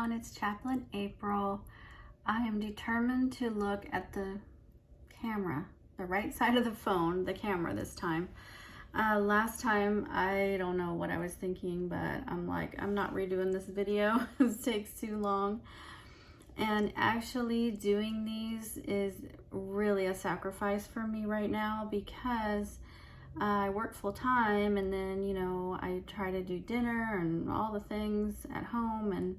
everyone, it's Chaplain April. I am determined to look at the camera, the right side of the phone, the camera this time. Last time, I don't know what I was thinking, but I'm like, I'm not redoing this video. It takes too long. And actually doing these is really a sacrifice for me right now because I work full time, and then, you know, I try to do dinner and all the things at home. And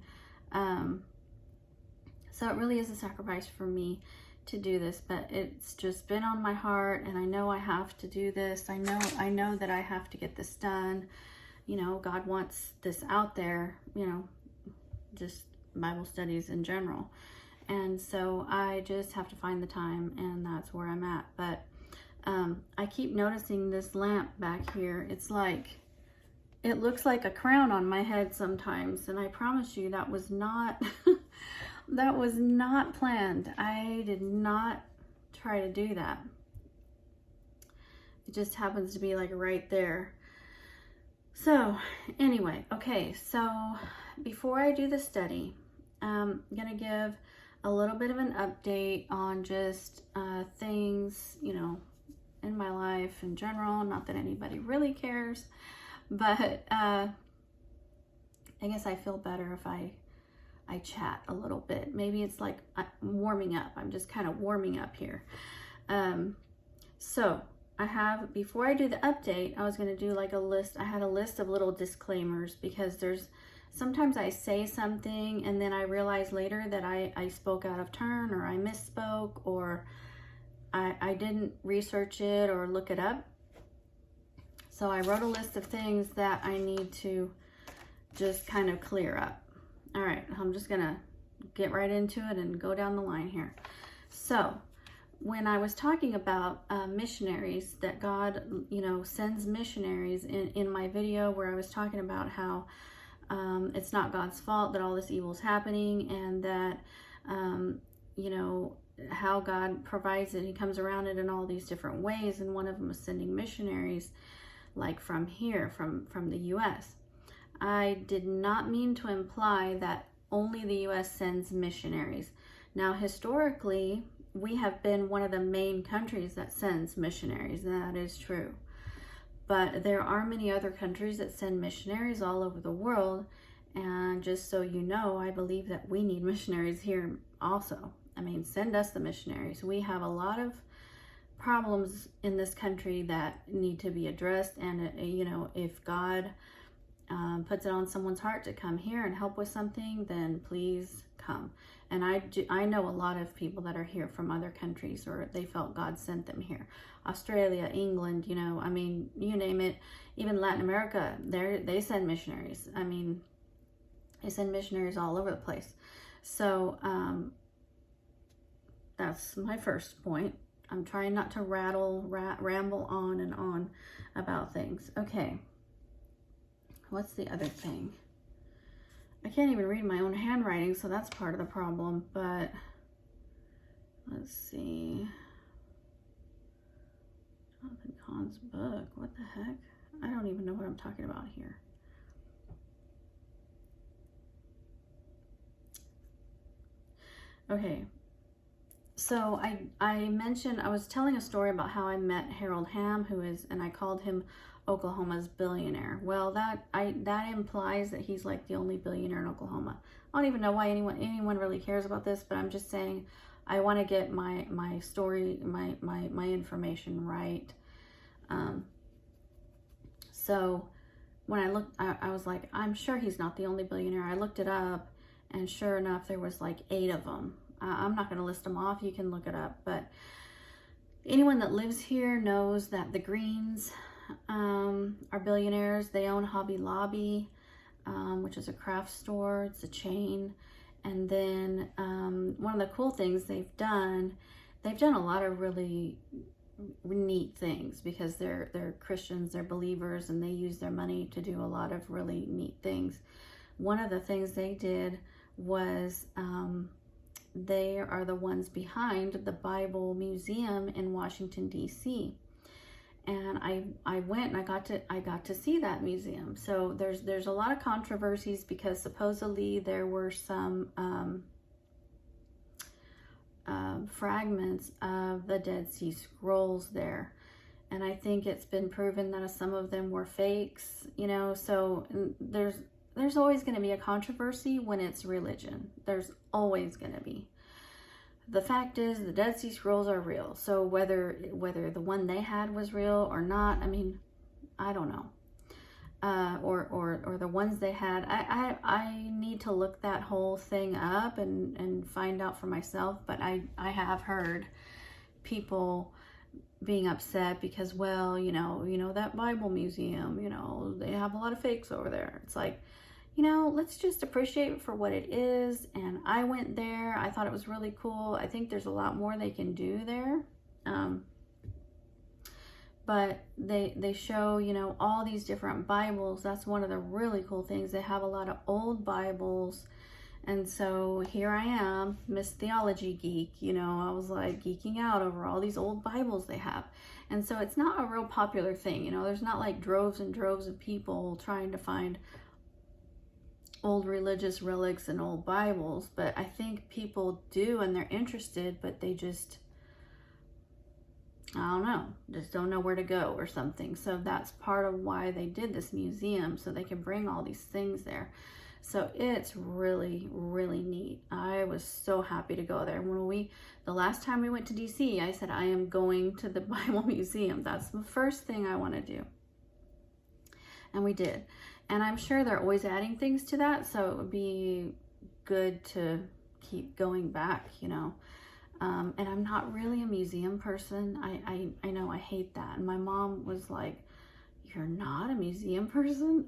so it really is a sacrifice for me to do this, but it's just been on my heart, and I know I have to do this. I know that I have to get this done. You know, God wants this out there, you know, just Bible studies in general. And so I just have to find the time, and that's where I'm at. But I keep noticing this lamp back here. It's like, it looks like a crown on my head sometimes. And I promise you that was not, that was not planned. I did not try to do that. It just happens to be like right there. So anyway, okay. So before I do the study, I'm going to give a little bit of an update on just things, you know, in my life in general. Not that anybody really cares, but I guess I feel better if I chat a little bit. Maybe it's like I'm warming up. I'm just kind of warming up here. So I have, before I do the update, I was going to do like a list. I had a list of little disclaimers because sometimes I say something and then I realize later that I spoke out of turn, or I misspoke, or I didn't research it or look it up. So I wrote a list of things that I need to just kind of clear up. All right, I'm just gonna get right into it and go down the line here. So when I was talking about missionaries, that God, you know, sends missionaries in my video where I was talking about how it's not God's fault that all this evil is happening, and that, you know, how God provides it. He comes around it in all these different ways, and one of them is sending missionaries, like from here, from the U.S. I did not mean to imply that only the U.S. sends missionaries. Now, historically, we have been one of the main countries that sends missionaries, and that is true. But there are many other countries that send missionaries all over the world. And just so you know, I believe that we need missionaries here also. I mean, send us the missionaries. We have a lot of problems in this country that need to be addressed. And, you know, if God puts it on someone's heart to come here and help with something, then please come. And I know a lot of people that are here from other countries, or they felt God sent them here. Australia, England, you know, I mean, you name it. Even Latin America, they send missionaries. I mean, they send missionaries all over the place. So that's my first point. I'm trying not to ramble on and on about things. Okay. What's the other thing? I can't even read my own handwriting, so that's part of the problem. But let's see. Jonathan Cahn's book. What the heck? I don't even know what I'm talking about here. Okay. So I mentioned, I was telling a story about how I met Harold Hamm, who is, and I called him Oklahoma's billionaire. Well, that implies that he's like the only billionaire in Oklahoma. I don't even know why anyone really cares about this, but I'm just saying I want to get my story, my information right. So when I looked, I was like, I'm sure he's not the only billionaire. I looked it up, and sure enough, there was like 8 of them. I'm not going to list them off. You can look it up. But anyone that lives here knows that the Greens are billionaires. They own Hobby Lobby, which is a craft store. It's a chain. And then one of the cool things they've done a lot of really neat things, because they're Christians, they're believers, and they use their money to do a lot of really neat things. One of the things they did was they are the ones behind the Bible Museum in Washington, D.C. and I went and I got to see that museum. So there's a lot of controversies because supposedly there were some fragments of the Dead Sea Scrolls there, and I think it's been proven that some of them were fakes, you know. So there's always going to be a controversy when it's religion. There's always going to be. The fact is, the Dead Sea Scrolls are real. So whether the one they had was real or not, I mean, I don't know. Or the ones they had, I need to look that whole thing up and find out for myself. But I have heard people being upset because, well, you know that Bible museum, you know, they have a lot of fakes over there. It's like, you know, let's just appreciate it for what it is. And I went there. I thought it was really cool. I think there's a lot more they can do there. But they show, you know, all these different Bibles. That's one of the really cool things. They have a lot of old Bibles. And so here I am, Miss Theology Geek, you know, I was like geeking out over all these old Bibles they have. And so it's not a real popular thing, you know, there's not like droves and droves of people trying to find old religious relics and old Bibles, but I think people do and they're interested, but they just, I don't know, just don't know where to go or something. So that's part of why they did this museum, so they can bring all these things there. So it's really, really neat. I was so happy to go there. The last time we went to DC, I said, I am going to the Bible Museum. That's the first thing I want to do. And we did. And I'm sure they're always adding things to that, so it would be good to keep going back, you know. And I'm not really a museum person. I know I hate that. And my mom was like, you're not a museum person?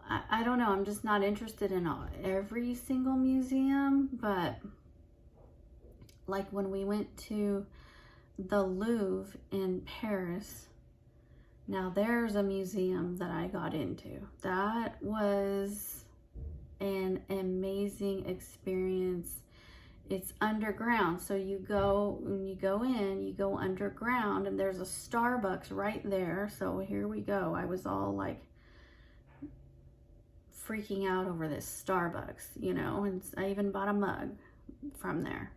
I don't know. I'm just not interested in every single museum. But like when we went to the Louvre in Paris, now there's a museum that I got into. That was an amazing experience. It's underground. So when you go in, you go underground, and there's a Starbucks right there. So here we go. I was all like freaking out over this Starbucks, you know, and I even bought a mug from there.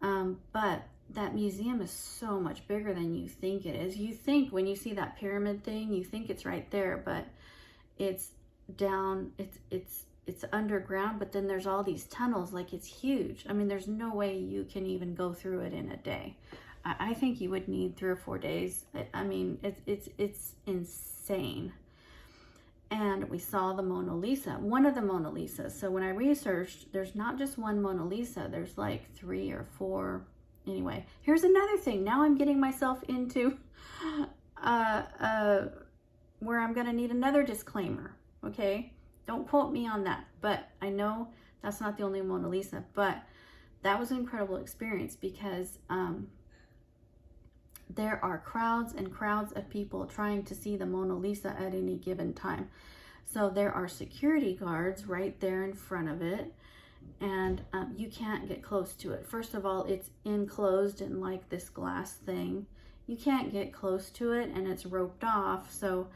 But that museum is so much bigger than you think it is. You think when you see that pyramid thing, you think it's right there, but it's down, it's underground, but then there's all these tunnels, like it's huge. I mean, there's no way you can even go through it in a day. I think you would need 3 or 4 days. I mean, it's insane. And we saw the Mona Lisa, one of the Mona Lisas. So when I researched, there's not just one Mona Lisa, there's like 3 or 4. Anyway, here's another thing. Now I'm getting myself into where I'm going to need another disclaimer, okay? Don't quote me on that, but I know that's not the only Mona Lisa, but that was an incredible experience because there are crowds and crowds of people trying to see the Mona Lisa at any given time. So there are security guards right there in front of it, and you can't get close to it. First of all, it's enclosed in like this glass thing. You can't get close to it, and it's roped off. So,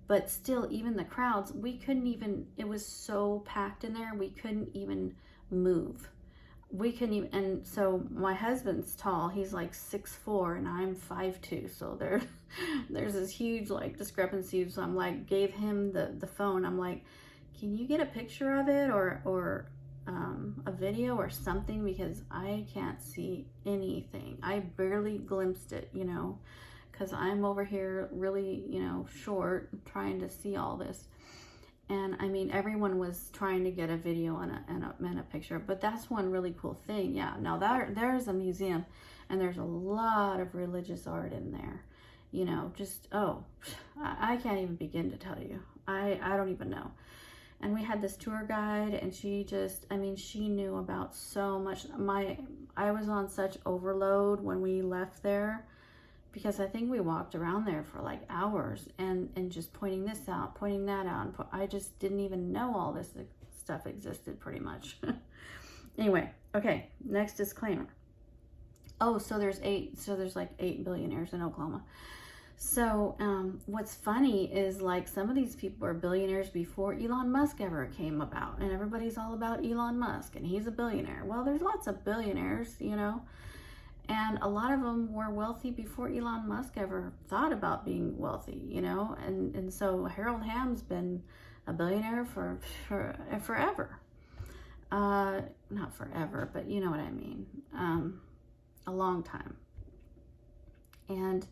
but still, even the crowds, we couldn't even, it was so packed in there, we couldn't even move. We couldn't even, and so my husband's tall, he's like 6'4", and I'm 5'2", so there's this huge like discrepancy. So I'm like, gave him the phone, I'm like, can you get a picture of it or a video or something, because I can't see anything. I barely glimpsed it, you know, because I'm over here really, you know, short, trying to see all this. And I mean, everyone was trying to get a video and a picture, but that's one really cool thing. Yeah, now there's a museum, and there's a lot of religious art in there. You know, just, oh, I can't even begin to tell you. I don't even know. And we had this tour guide, and she just, I mean, she knew about so much. I was on such overload when we left there, because I think we walked around there for like hours and just pointing this out, pointing that out. And I just didn't even know all this stuff existed pretty much. Anyway, okay, next disclaimer. Oh, so there's like 8 billionaires in Oklahoma. So what's funny is like some of these people are billionaires before Elon Musk ever came about, and everybody's all about Elon Musk and he's a billionaire. Well, there's lots of billionaires, you know, and a lot of them were wealthy before Elon Musk ever thought about being wealthy, you know, and so Harold Hamm's been a billionaire for forever. Not forever, but you know what I mean. A long time. And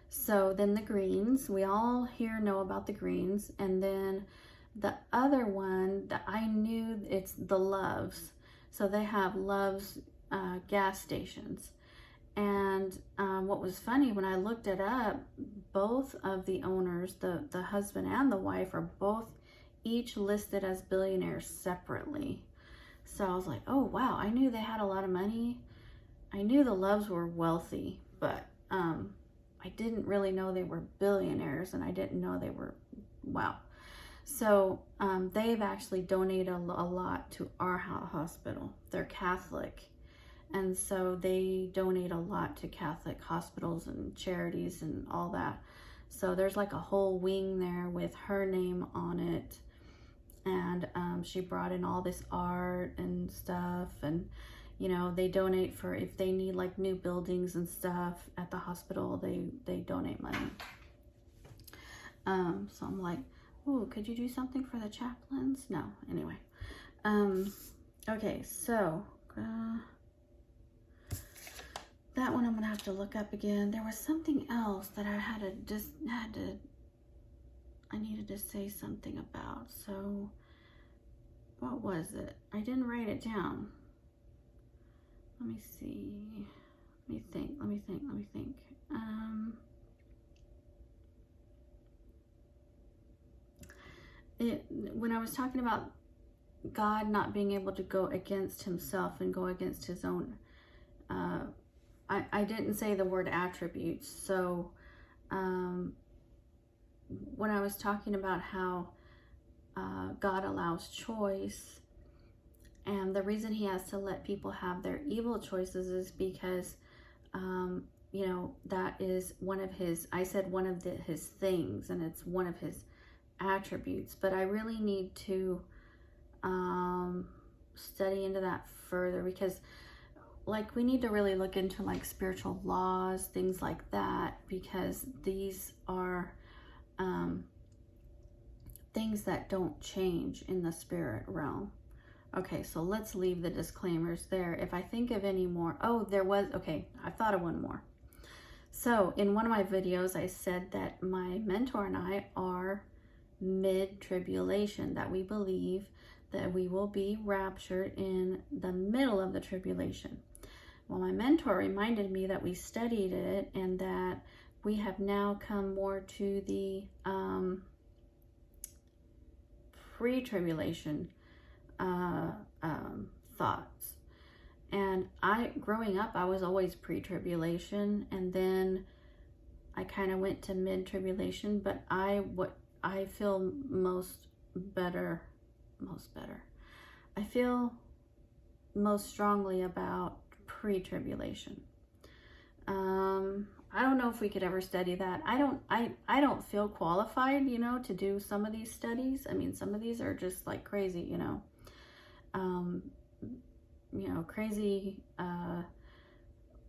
so then the Greens, we all here know about the Greens. And then the other one that I knew, it's the Loves. So they have Loves gas stations. And what was funny, when I looked it up, both of the owners, the husband and the wife, are both each listed as billionaires separately. So I was like, oh wow, I knew they had a lot of money. I knew the Loves were wealthy, but I didn't really know they were billionaires, and I didn't know they were, wow. So they've actually donated a lot to our hospital. They're Catholic, and so they donate a lot to Catholic hospitals and charities and all that. So there's like a whole wing there with her name on it, and she brought in all this art and stuff, and you know, they donate for if they need like new buildings and stuff at the hospital, they donate money. So I'm like, oh, could you do something for the chaplains? No, anyway. Okay, so that one I'm gonna have to look up again. There was something else that I needed to say something about. So what was it? I didn't write it down. Let me see. Let me think. When I was talking about God not being able to go against himself and go against his own, I didn't say the word attributes. So when I was talking about how God allows choice, and the reason he has to let people have their evil choices is because, you know, that is one of his, I said one of his things, and it's one of his attributes. But I really need to study into that further, because like we need to really look into like spiritual laws, things like that, because these are things that don't change in the spirit realm. Okay, so let's leave the disclaimers there. If I think of any more, oh, there was, okay, I thought of one more. So in one of my videos, I said that my mentor and I are mid-tribulation, that we believe that we will be raptured in the middle of the tribulation. Well, my mentor reminded me that we studied it and that we have now come more to the pre-tribulation thoughts. And growing up, I was always pre-tribulation, and then I kind of went to mid-tribulation, but I feel I feel most strongly about pre-tribulation. I don't know if we could ever study that. I don't feel qualified, you know, to do some of these studies. I mean, some of these are just like crazy, you know. Crazy,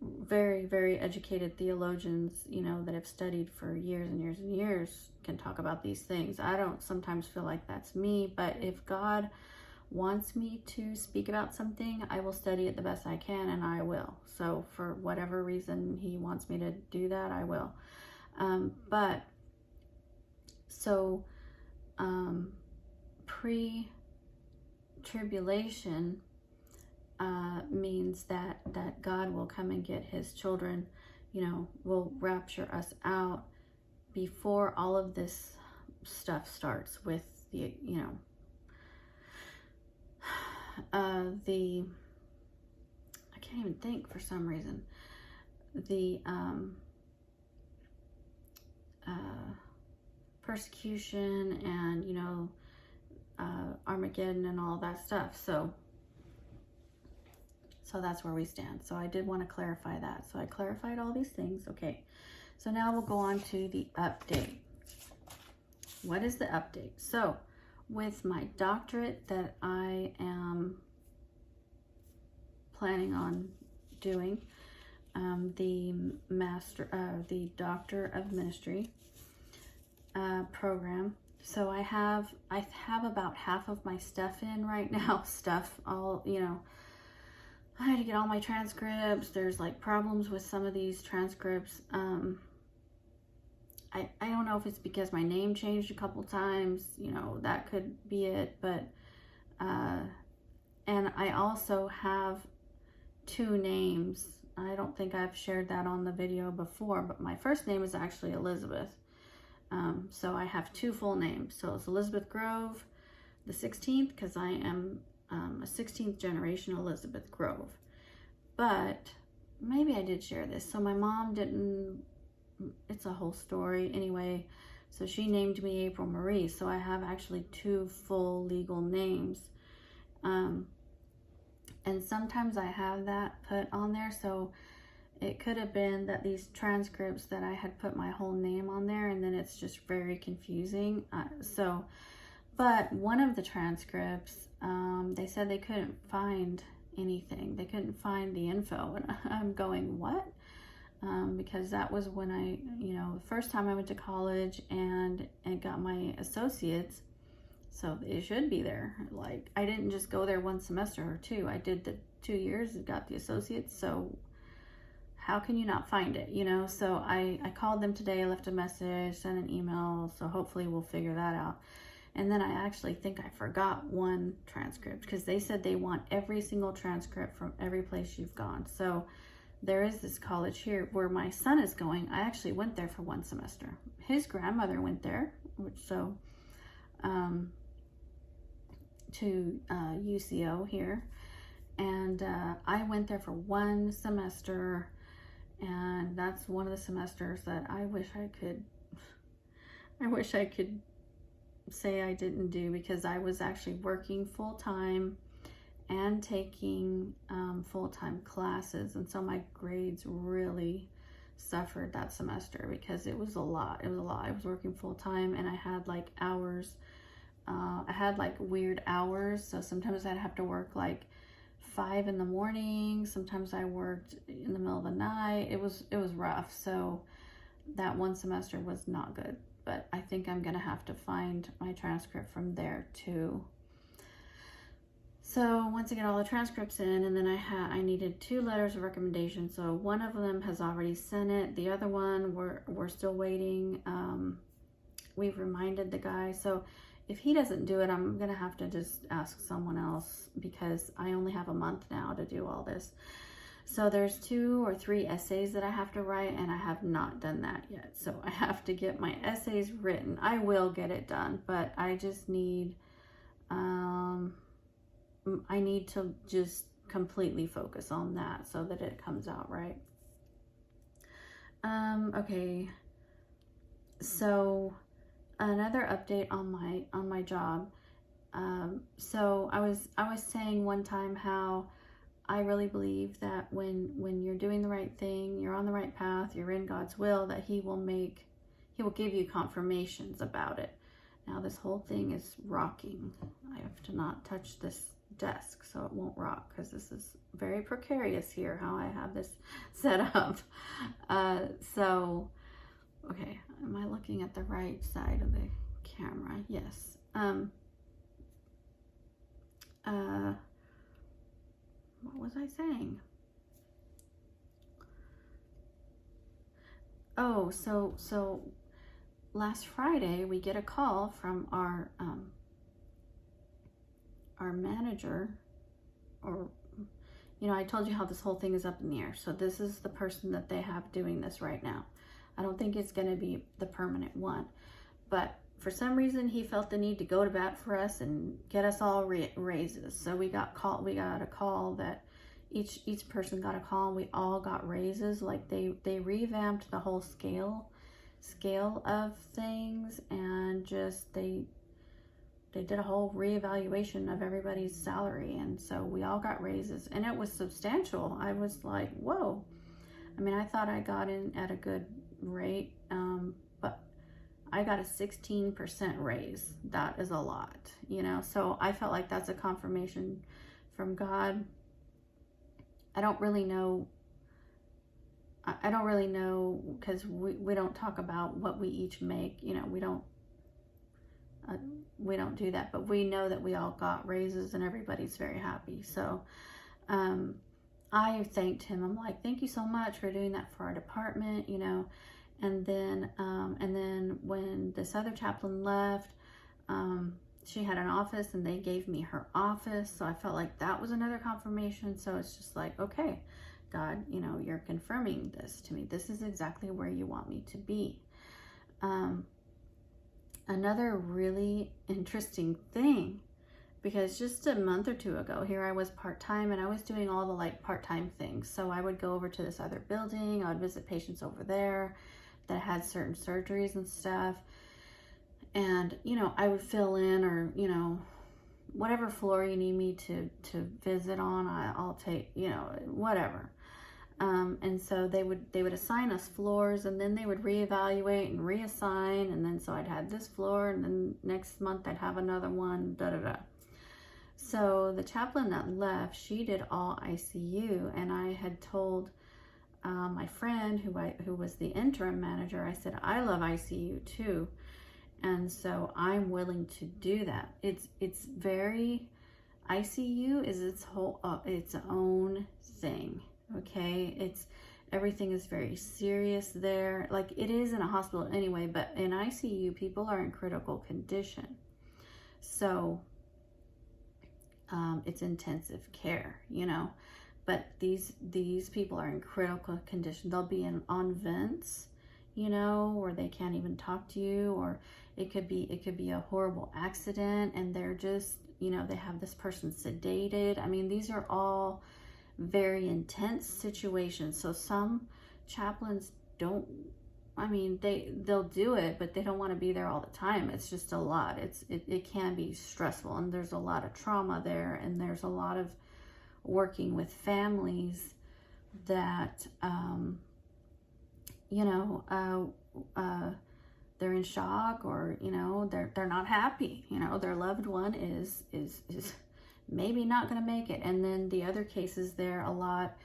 very, very educated theologians, you know, that have studied for years and years and years can talk about these things. I don't sometimes feel like that's me, but if God wants me to speak about something, I will study it the best I can, and I will. So for whatever reason he wants me to do that, I will. Pre-tribulation means that God will come and get his children, you know, will rapture us out before all of this stuff starts with the, you know, I can't even think for some reason, the persecution and, you know, Armageddon and all that stuff. So So that's where we stand. So I did want to clarify that. So I clarified all these things. Okay. So now we'll go on to the update. What is the update? So with my doctorate that I am planning on doing, the Doctor of Ministry program. So I have about half of my stuff in right now. I had to get all my transcripts. There's like problems with some of these transcripts. I don't know if it's because my name changed a couple times, that could be it, but and I also have 2 names. I don't think I've shared that on the video before, but my first name is actually Elizabeth. So I have 2 full names. So it's Elizabeth Grove the 16th, because I am a 16th generation Elizabeth Grove. But maybe I did share this. So my mom didn't, it's a whole story anyway. So she named me April Marie. So I have actually 2 full legal names. And sometimes I have that put on there. So it could have been that these transcripts that I had put my whole name on there, and then it's just very confusing. But one of the transcripts, they said they couldn't find anything. They couldn't find the info. And I'm going, what? Because that was when the first time I went to college and got my associates. So it should be there. Like, I didn't just go there 1 semester or 2. I did the 2 years and got the associates. So how can you not find it? So I called them today, left a message, sent an email. So hopefully we'll figure that out. And then I actually think I forgot 1 transcript, because they said they want every single transcript from every place you've gone. So there is this college here where my son is going. I actually went there for 1 semester. His grandmother went there, to UCO here. And I went there for 1 semester. And that's one of the semesters that I wish I could say I didn't do, because I was actually working full-time and taking full-time classes, and so my grades really suffered that semester because it was a lot. I was working full-time, and I had like hours. I had like weird hours, so sometimes I'd have to work like 5 in the morning. Sometimes I worked in the middle of the night. It was rough. So that 1 semester was not good. But I think I'm gonna have to find my transcript from there too. So once I get all the transcripts in, and then I needed 2 letters of recommendation. So one of them has already sent it. The other one we're still waiting. We've reminded the guy. So if he doesn't do it, I'm gonna have to just ask someone else, because I only have a month now to do all this. So there's 2 or 3 essays that I have to write, and I have not done that yet. So I have to get my essays written. I will get it done, but I just need, I need to just completely focus on that so that it comes out right. Okay. So another update on my job. So I was saying one time how I really believe that when you're doing the right thing, you're on the right path, you're in God's will, that He will give you confirmations about it. Now this whole thing is rocking. I have to not touch this desk so it won't rock, because this is very precarious here how I have this set up. So okay, am I looking at the right side of the camera? Yes. What was I saying? Oh, so last Friday we get a call from our manager, or I told you how this whole thing is up in the air. So this is the person that they have doing this right now. I don't think it's going to be the permanent one, but for some reason he felt the need to go to bat for us and get us all raises. So we got a call that each person got a call, and we all got raises. Like they revamped the whole scale of things, and just they they did a whole reevaluation of everybody's salary, and so we all got raises, and it was substantial. I was like, whoa. I mean, I thought I got in at a good rate, but I got a 16% raise. That is a lot, you know. So I felt like that's a confirmation from God. I don't really know because we don't talk about what we each make, you know. We don't do that, but we know that we all got raises and everybody's very happy. So I thanked him. I'm like, thank you so much for doing that for our department, you know. And then when this other chaplain left, she had an office and they gave me her office. So I felt like that was another confirmation. So it's just like, okay, God, you know, you're confirming this to me. This is exactly where you want me to be. Another really interesting thing, because just a month or two ago, here I was part-time and I was doing all the like part-time things. So I would go over to this other building. I would visit patients over there that had certain surgeries and stuff. And, you know, I would fill in, or, you know, whatever floor you need me to visit on, I'll take, you know, whatever. And so they would assign us floors, and then they would reevaluate and reassign. And then so I'd have this floor, and then next month I'd have another one, da da da. So the chaplain that left, she did all ICU, and I had told my friend who was the interim manager, I said, I love ICU too. And so I'm willing to do that. It's very, ICU is its own thing. Okay, everything is very serious there. Like it is in a hospital anyway, but in ICU, people are in critical condition. So it's intensive care, you know. But these people are in critical condition. They'll be on vents, you know, or they can't even talk to you, or it could be a horrible accident and they're just, you know, they have this person sedated. I mean, these are all very intense situations. So some chaplains don't, I mean, they'll do it, but they don't want to be there all the time. It's just a lot. It can be stressful, and there's a lot of trauma there, and there's a lot of working with families that you know, they're in shock, or, you know, they're not happy, you know, their loved one is maybe not going to make it. And then the other cases there a lot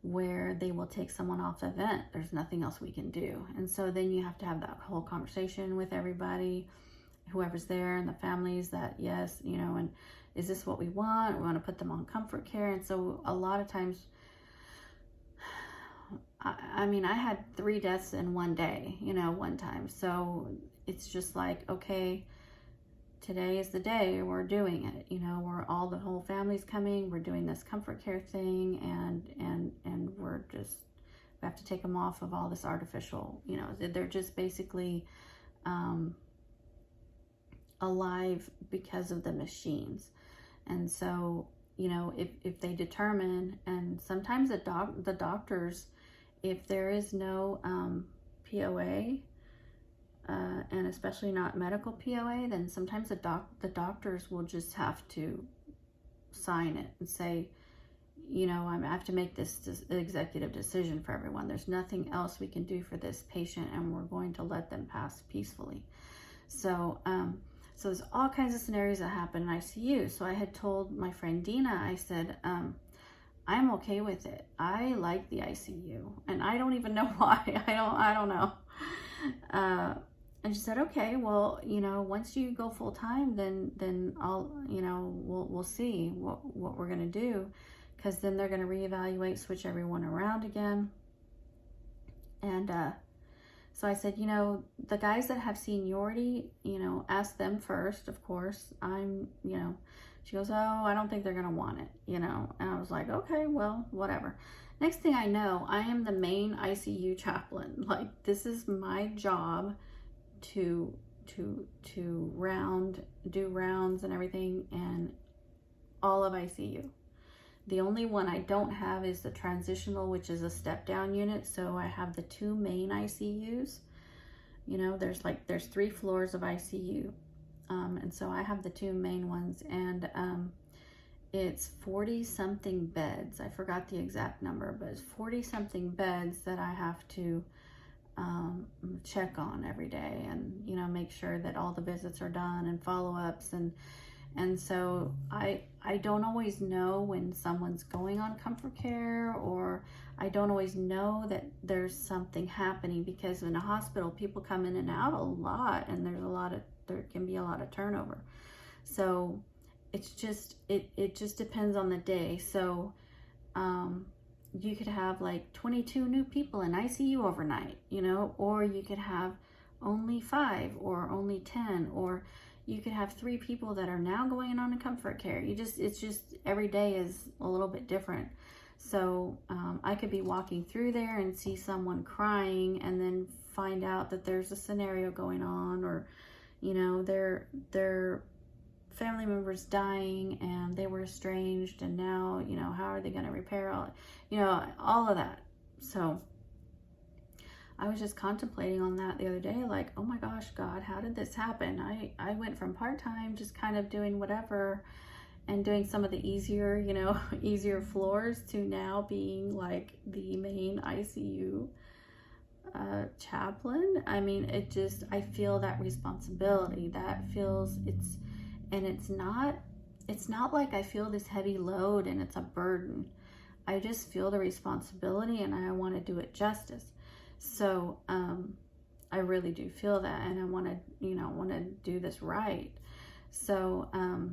where they will take someone off the vent. There's nothing else we can do. And so then you have to have that whole conversation with everybody, whoever's there, and the families, that yes, you know, and is this what we want? We want to put them on comfort care. And so a lot of times, I mean, I had 3 deaths in one day, you know, one time. So it's just like, okay, today is the day we're doing it. You know, the whole family's coming. We're doing this comfort care thing, and we have to take them off of all this artificial, you know, they're just basically alive because of the machines. And so, you know, if they determine, and sometimes the doctors, if there is no POA, and especially not medical POA, then sometimes the doctors will just have to sign it and say, you know, I have to make this executive decision for everyone. There's nothing else we can do for this patient, and we're going to let them pass peacefully. So, so there's all kinds of scenarios that happen in ICU. So I had told my friend Dina, I said, I'm okay with it. I like the ICU, and I don't even know why. I don't know. And she said, okay, well, you know, once you go full time, then I'll, you know, we'll see what we're gonna do, because then they're gonna reevaluate, switch everyone around again. And so I said, you know, the guys that have seniority, you know, ask them first, of course. You know. She goes, oh, I don't think they're going to want it, you know. And I was like, okay, well, whatever. Next thing I know, I am the main ICU chaplain. Like, this is my job to do rounds and everything, and all of ICU. The only one I don't have is the transitional, which is a step down unit. So I have the 2 main ICUs. You know, there's 3 floors of ICU. And so I have the two main ones, and it's 40 something beds. I forgot the exact number, but it's 40 something beds that I have to check on every day, and make sure that all the visits are done and follow-ups, and so I don't always know when someone's going on comfort care, or I don't always know that there's something happening, because in a hospital people come in and out a lot, and there can be a lot of turnover. So it's just it just depends on the day. So you could have like 22 new people in ICU overnight, or you could have only 5 or only 10, or you could have 3 people that are now going on a comfort care. It's just every day is a little bit different. So I could be walking through there and see someone crying, and then find out that there's a scenario going on, or their family members dying and they were estranged, and now how are they going to repair all of that. So I was just contemplating on that the other day, like, oh my gosh, God, how did this happen? I went from part-time, just kind of doing whatever and doing some of the easier easier floors, to now being like the main ICU chaplain. I mean, I feel that responsibility. It's not like I feel this heavy load and it's a burden. I just feel the responsibility, and I want to do it justice. So I really do feel that, and I want to do this right. So I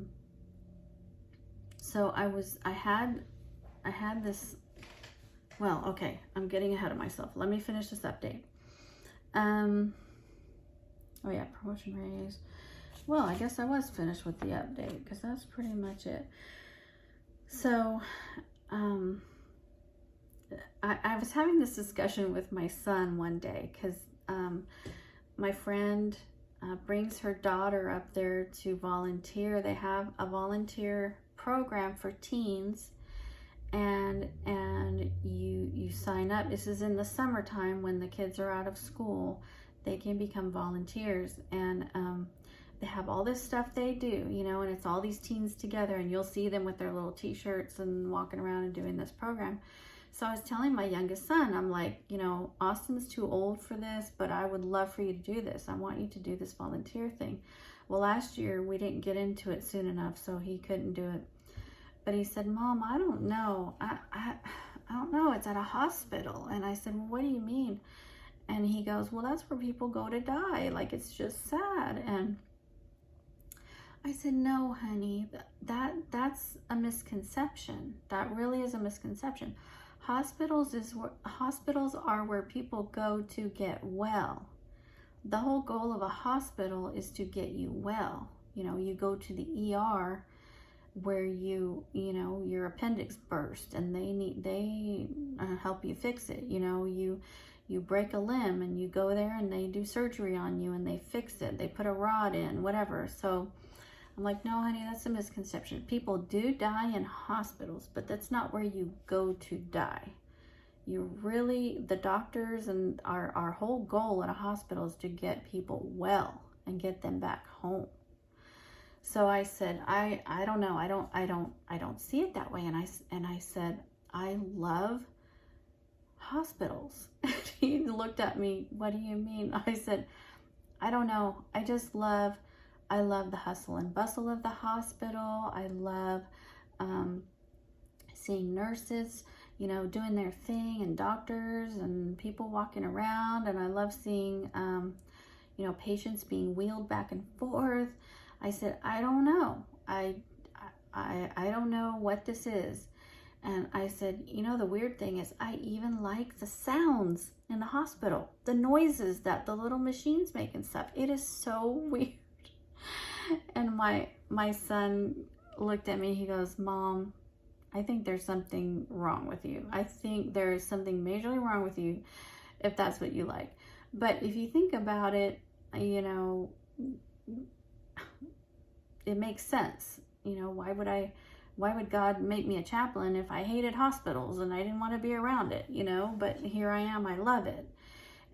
had this. Well, okay, I'm getting ahead of myself. Let me finish this update. Oh yeah, promotion raise. Well, I guess I was finished with the update, because that's pretty much it. So, I was having this discussion with my son one day, because my friend brings her daughter up there to volunteer. They have a volunteer program for teens, and you sign up. This is in the summertime when the kids are out of school. They can become volunteers, and they have all this stuff they do, and it's all these teens together, and you'll see them with their little t-shirts and walking around and doing this program. So I was telling my youngest son, I'm like, Austin's too old for this, but I would love for you to do this. I want you to do this volunteer thing. Well, last year we didn't get into it soon enough, so he couldn't do it. But he said, Mom, I don't know. I don't know. It's at a hospital. And I said, well, what do you mean? And he goes, well, that's where people go to die. Like, it's just sad. And I said, no, honey, that's a misconception. That really is a misconception. Hospitals are where people go to get well. The whole goal of a hospital is to get you well. You go to the ER where your appendix burst, and they help you fix it. You break a limb, and you go there and they do surgery on you, and they fix it. They put a rod in, whatever. So I'm like, no, honey, that's a misconception. People do die in hospitals, but that's not where you go to die. The doctors and our whole goal at a hospital is to get people well and get them back home. So I said, I don't know. I don't see it that way. And I said, I love hospitals. He looked at me, what do you mean? I said, I don't know. I love the hustle and bustle of the hospital. I love seeing nurses, doing their thing, and doctors and people walking around. And I love seeing, patients being wheeled back and forth. I said, I don't know. I don't know what this is. And I said, the weird thing is, I even like the sounds in the hospital, the noises that the little machines make and stuff. It is so weird. And my son looked at me, he goes, Mom, I think there's something wrong with you. I think there is something majorly wrong with you if that's what you like. But if you think about it, it makes sense. Why would God make me a chaplain if I hated hospitals and I didn't want to be around it, But here I am, I love it.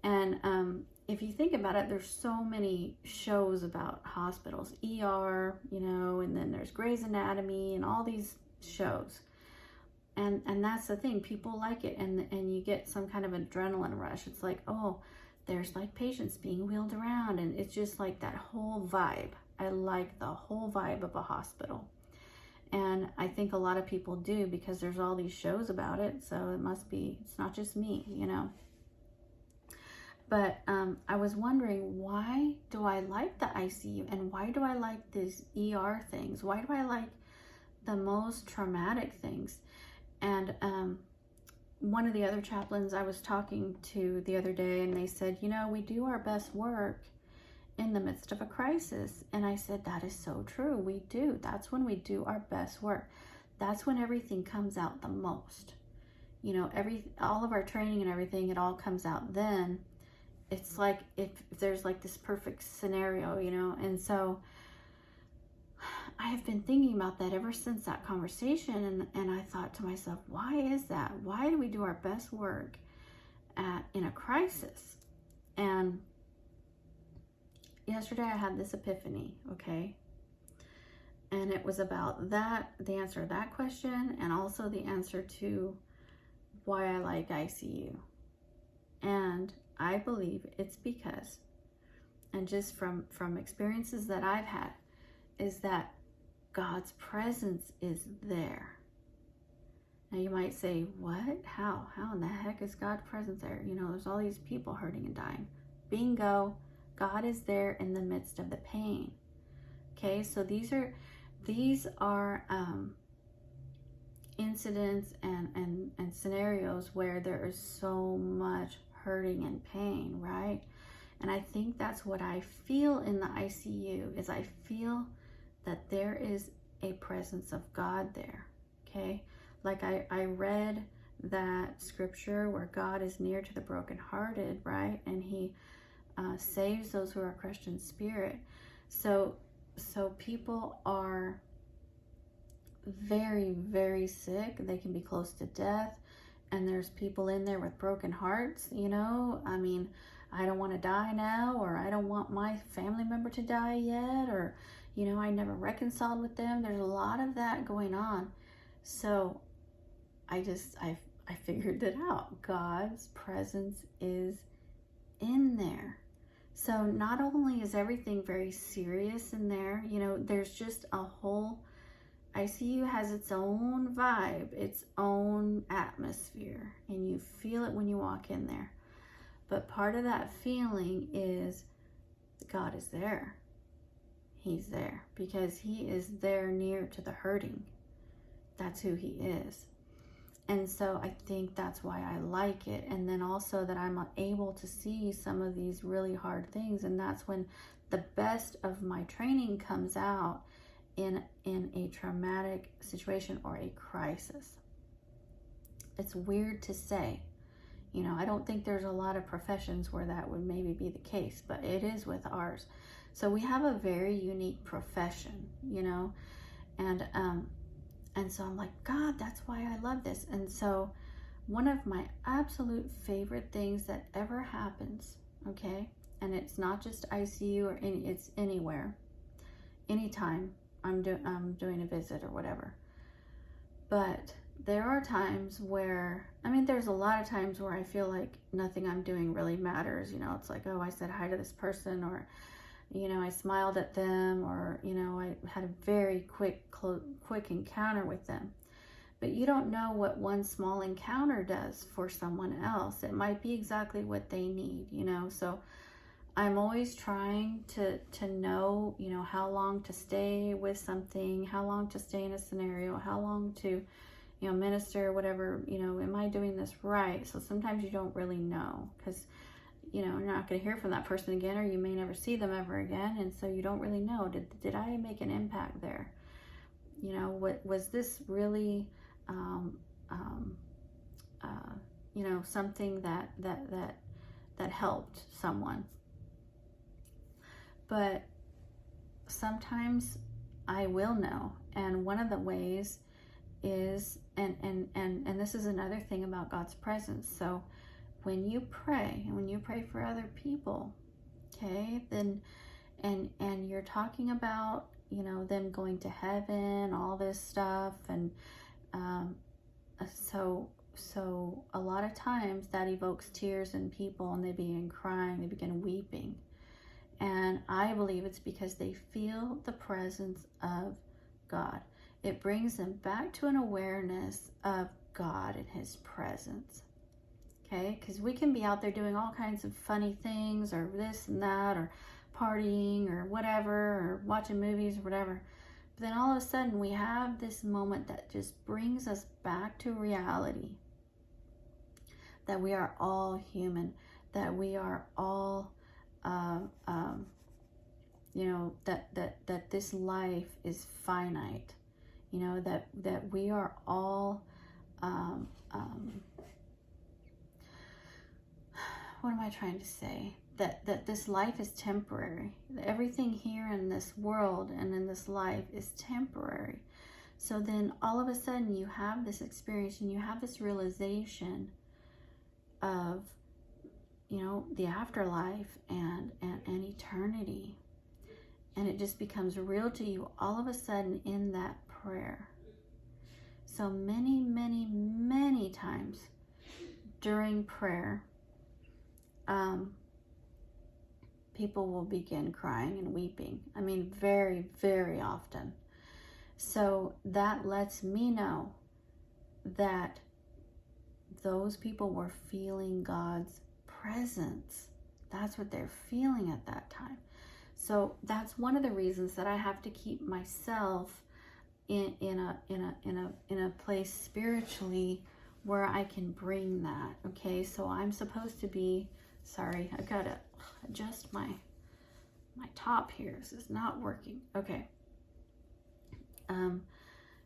And if you think about it, there's so many shows about hospitals, ER, and then there's Grey's Anatomy and all these shows. And that's the thing, people like it, and you get some kind of adrenaline rush. It's like, oh, there's like patients being wheeled around, and it's just like that whole vibe. I like the whole vibe of a hospital. And I think a lot of people do, because there's all these shows about it, so it's not just me, But I was wondering, why do I like the ICU, and why do I like these ER things? Why do I like the most traumatic things? And one of the other chaplains I was talking to the other day, and they said, we do our best work in the midst of a crisis. And I said, that is so true. We do. That's when we do our best work. That's when everything comes out the most. All of our training and everything, it all comes out then. It's like if there's like this perfect scenario, and so I have been thinking about that ever since that conversation, and I thought to myself, why is that? Why do we do our best work in a crisis? And yesterday I had this epiphany, okay? And it was about that, the answer to that question, and also the answer to why I like ICU. And I believe it's because, and just from experiences that I've had, is that God's presence is there. Now you might say, what? How in the heck is God's presence there? There's all these people hurting and dying. Bingo. God is there in the midst of the pain. Okay, so these are incidents and scenarios where there is so much hurting and pain, right? And I think that's what I feel in the ICU, is I feel that there is a presence of God there, okay? Like I read that scripture where God is near to the brokenhearted, right? And he saves those who are crushed in spirit. So people are very, very sick. They can be close to death. And there's people in there with broken hearts, I mean, I don't want to die now, or I don't want my family member to die yet, or, I never reconciled with them. There's a lot of that going on. So I figured it out. God's presence is in there. So not only is everything very serious in there, there's just a whole, ICU has its own vibe, its own atmosphere, and you feel it when you walk in there. But part of that feeling is God is there. He's there because he is there near to the hurting. That's who he is. And so I think that's why I like it. And then also that I'm able to see some of these really hard things. And that's when the best of my training comes out in a traumatic situation or a crisis. It's weird to say. I don't think there's a lot of professions where that would maybe be the case, but it is with ours. So we have a very unique profession, and so I'm like, God, that's why I love this. And so one of my absolute favorite things that ever happens, okay, and it's not just ICU or it's anywhere, anytime I'm doing a visit or whatever. But there are times where, there's a lot of times where I feel like nothing I'm doing really matters. It's like, oh, I said hi to this person, or, I smiled at them, or, I had a very quick encounter with them. But you don't know what one small encounter does for someone else. It might be exactly what they need, So I'm always trying to know, how long to stay with something, how long to stay in a scenario, how long to, minister, whatever, am I doing this right? So sometimes you don't really know, because, you're not going to hear from that person again, or you may never see them ever again. And so you don't really know, did I make an impact there? What was this really, something that helped someone? But sometimes I will know. And one of the ways is, and this is another thing about God's presence. So when you pray, and when you pray for other people, okay, then, and you're talking about, you know, them going to heaven, all this stuff, and so a lot of times that evokes tears in people, and they begin crying, they begin weeping. And I believe it's because they feel the presence of God. It brings them back to an awareness of God and his presence. Okay, because we can be out there doing all kinds of funny things, or this and that, or partying, or whatever, or watching movies, or whatever. But then all of a sudden we have this moment that just brings us back to reality. That we are all human. That we are all, you know, that this life is finite. You know, that we are all, what am I trying to say? That this life is temporary. Everything here in this world and in this life is temporary. So then all of a sudden you have this experience, and you have this realization of, you know, the afterlife and eternity. And it just becomes real to you all of a sudden in that prayer. So many, many, many times during prayer, people will begin crying and weeping. I mean, very, very often. So that lets me know that those people were feeling God's presence. That's what they're feeling at that time. So that's one of the reasons that I have to keep myself in a place spiritually where I can bring that. Okay, so I'm supposed to be, sorry, I gotta adjust my top here. This is not working. Okay.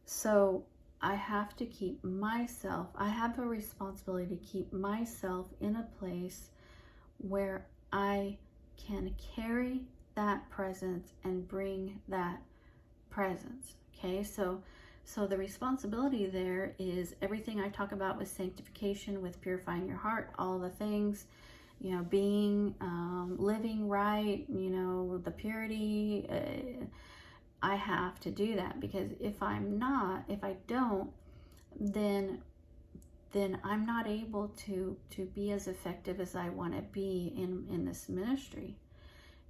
So I have to keep myself, I have a responsibility to keep myself in a place where I can carry that presence and bring that presence. Okay, so the responsibility there is everything I talk about with sanctification, with purifying your heart, all the things, you know, being, living right, you know, the purity. I have to do that, because if I don't, then I'm not able to be as effective as I want to be in this ministry.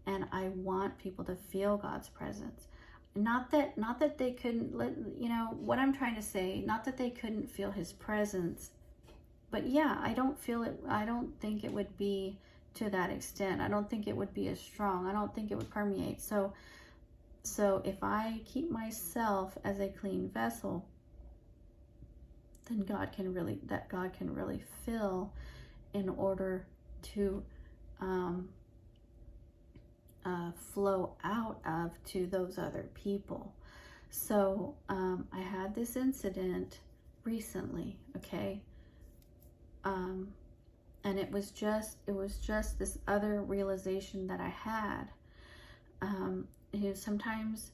And I want people to feel God's presence. Not that they couldn't, you know, what I'm trying to say, not that they couldn't feel his presence, but yeah, I don't feel it. I don't think it would be to that extent. I don't think it would be as strong. I don't think it would permeate. So if I keep myself as a clean vessel, then God can really fill in order to flow out of to those other people. So I had this incident recently, okay, and it was just this other realization that I had. You know, sometimes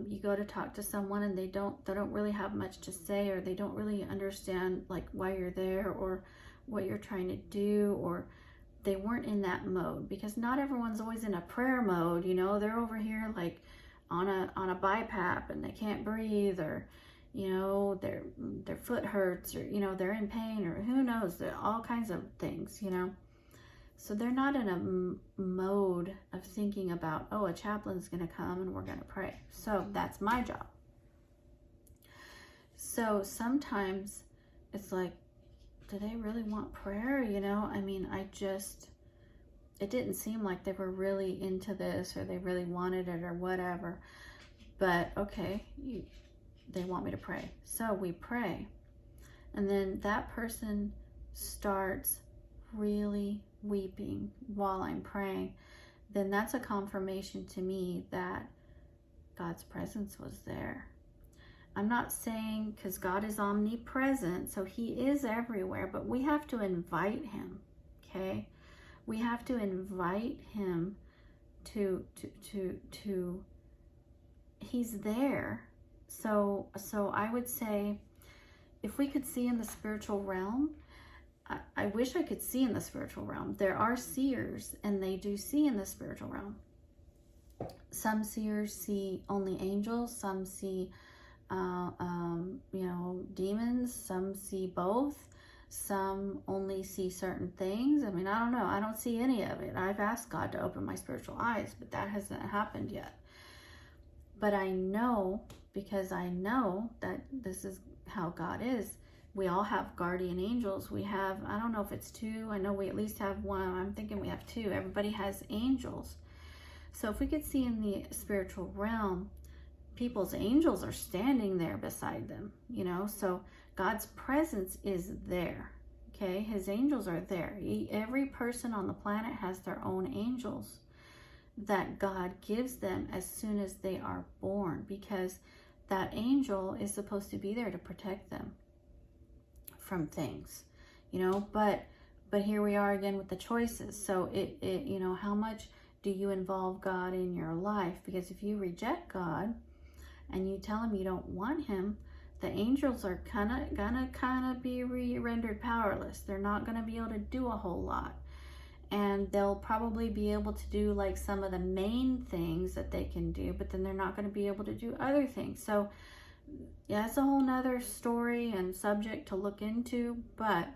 you go to talk to someone and they don't really have much to say, or they don't really understand like why you're there or what you're trying to do, or they weren't in that mode, because not everyone's always in a prayer mode. You know, they're over here like on a BiPAP and they can't breathe, or you know, their foot hurts, or you know, they're in pain, or who knows, all kinds of things, you know. So they're not in a mode of thinking about, oh, a chaplain's going to come and we're going to pray. So that's my job. So sometimes it's like, do they really want prayer? You know, I mean, it didn't seem like they were really into this, or they really wanted it, or whatever. But okay, they want me to pray. So we pray. And then that person starts really weeping while I'm praying. Then that's a confirmation to me that God's presence was there. I'm not saying, because God is omnipresent, so he is everywhere, but we have to invite him, okay? We have to invite him to he's there. So I would say, if we could see in the spiritual realm, I wish I could see in the spiritual realm. There are seers, and they do see in the spiritual realm. Some seers see only angels. Some see, demons. Some see both. Some only see certain things. I mean, I don't know. I don't see any of it. I've asked God to open my spiritual eyes, but that hasn't happened yet. But I know, because I know that this is how God is. We all have guardian angels. We have, I don't know if it's 2. I know we at least have 1. I'm thinking we have 2. Everybody has angels. So if we could see in the spiritual realm, people's angels are standing there beside them, so God's presence is there. Okay, his angels are there. Every person on the planet has their own angels that God gives them as soon as they are born, because that angel is supposed to be there to protect them from things, but here we are again with the choices. So how much do you involve God in your life? Because if you reject God and you tell him you don't want him, the angels are gonna be rendered powerless. They're not gonna be able to do a whole lot. And they'll probably be able to do like some of the main things that they can do, but then they're not going to be able to do other things. So yeah, it's a whole nother story and subject to look into. But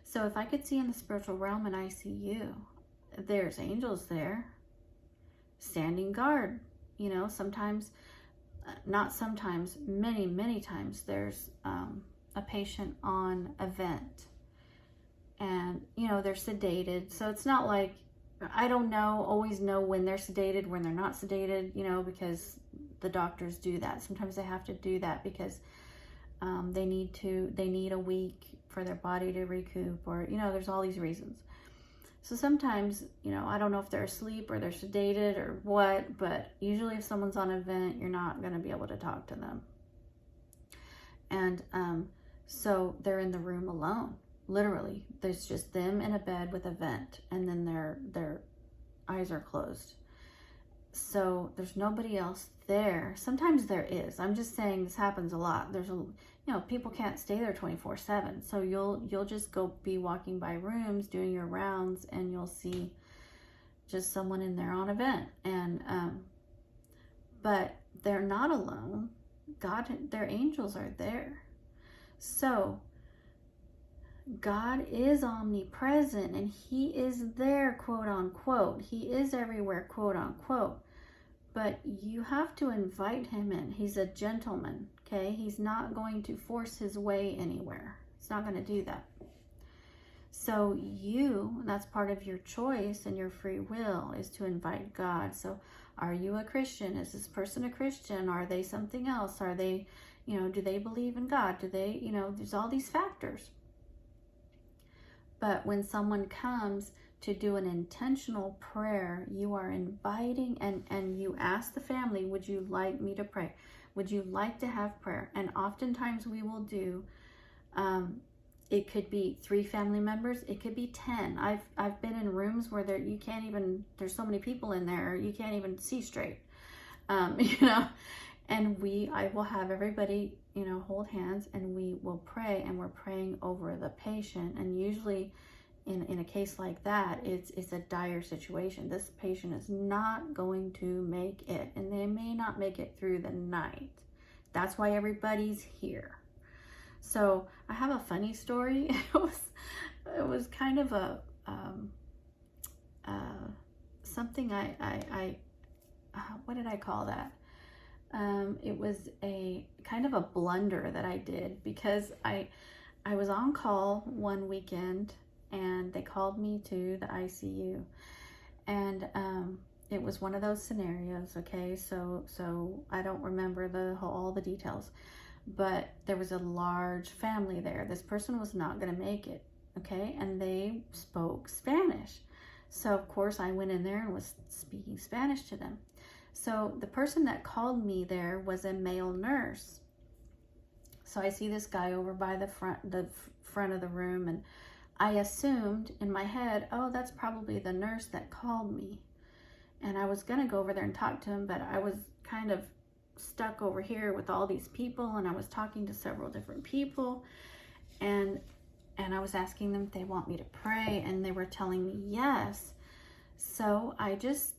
so if I could see in the spiritual realm and I see you, there's angels there standing guard. Sometimes, not sometimes, many times there's a patient on a vent. And, they're sedated. So it's not like, I don't always know when they're sedated, when they're not sedated, because the doctors do that. Sometimes they have to do that because they need a week for their body to recoup, or, there's all these reasons. So sometimes, I don't know if they're asleep or they're sedated or what, but usually if someone's on a vent, you're not going to be able to talk to them. And so they're in the room alone. Literally, there's just them in a bed with a vent, and then their eyes are closed. So there's nobody else there. Sometimes there is. I'm just saying this happens a lot. There's people can't stay there 24/7. So you'll just go be walking by rooms, doing your rounds, and you'll see just someone in there on a vent. And but they're not alone. Their angels are there. So God is omnipresent, and he is there, quote unquote. He is everywhere, quote unquote. But you have to invite him in. He's a gentleman, okay? He's not going to force his way anywhere. He's not going to do that. So that's part of your choice and your free will, is to invite God. So are you a Christian? Is this person a Christian? Are they something else? Are they, do they believe in God? Do they, there's all these factors. But when someone comes to do an intentional prayer, you are inviting, and you ask the family, would you like me to pray? Would you like to have prayer? And oftentimes we will do, it could be 3 family members, it could be 10. I've been in rooms where you can't even, there's so many people in there, you can't even see straight, and I will have everybody, hold hands, and we will pray, and we're praying over the patient. And usually in a case like that, it's a dire situation. This patient is not going to make it, and they may not make it through the night. That's why everybody's here. So I have a funny story. It was kind of a something I what did I call that? It was a kind of a blunder that I did, because I was on call one weekend, and they called me to the ICU, and it was one of those scenarios. Okay, so I don't remember all the details, but there was a large family there. This person was not going to make it. Okay, and they spoke Spanish, so of course I went in there and was speaking Spanish to them. So the person that called me there was a male nurse. So I see this guy over by the front of the room, and I assumed in my head, oh, that's probably the nurse that called me. And I was going to go over there and talk to him, but I was kind of stuck over here with all these people, and I was talking to several different people, and and I was asking them if they want me to pray, and they were telling me yes. So I just,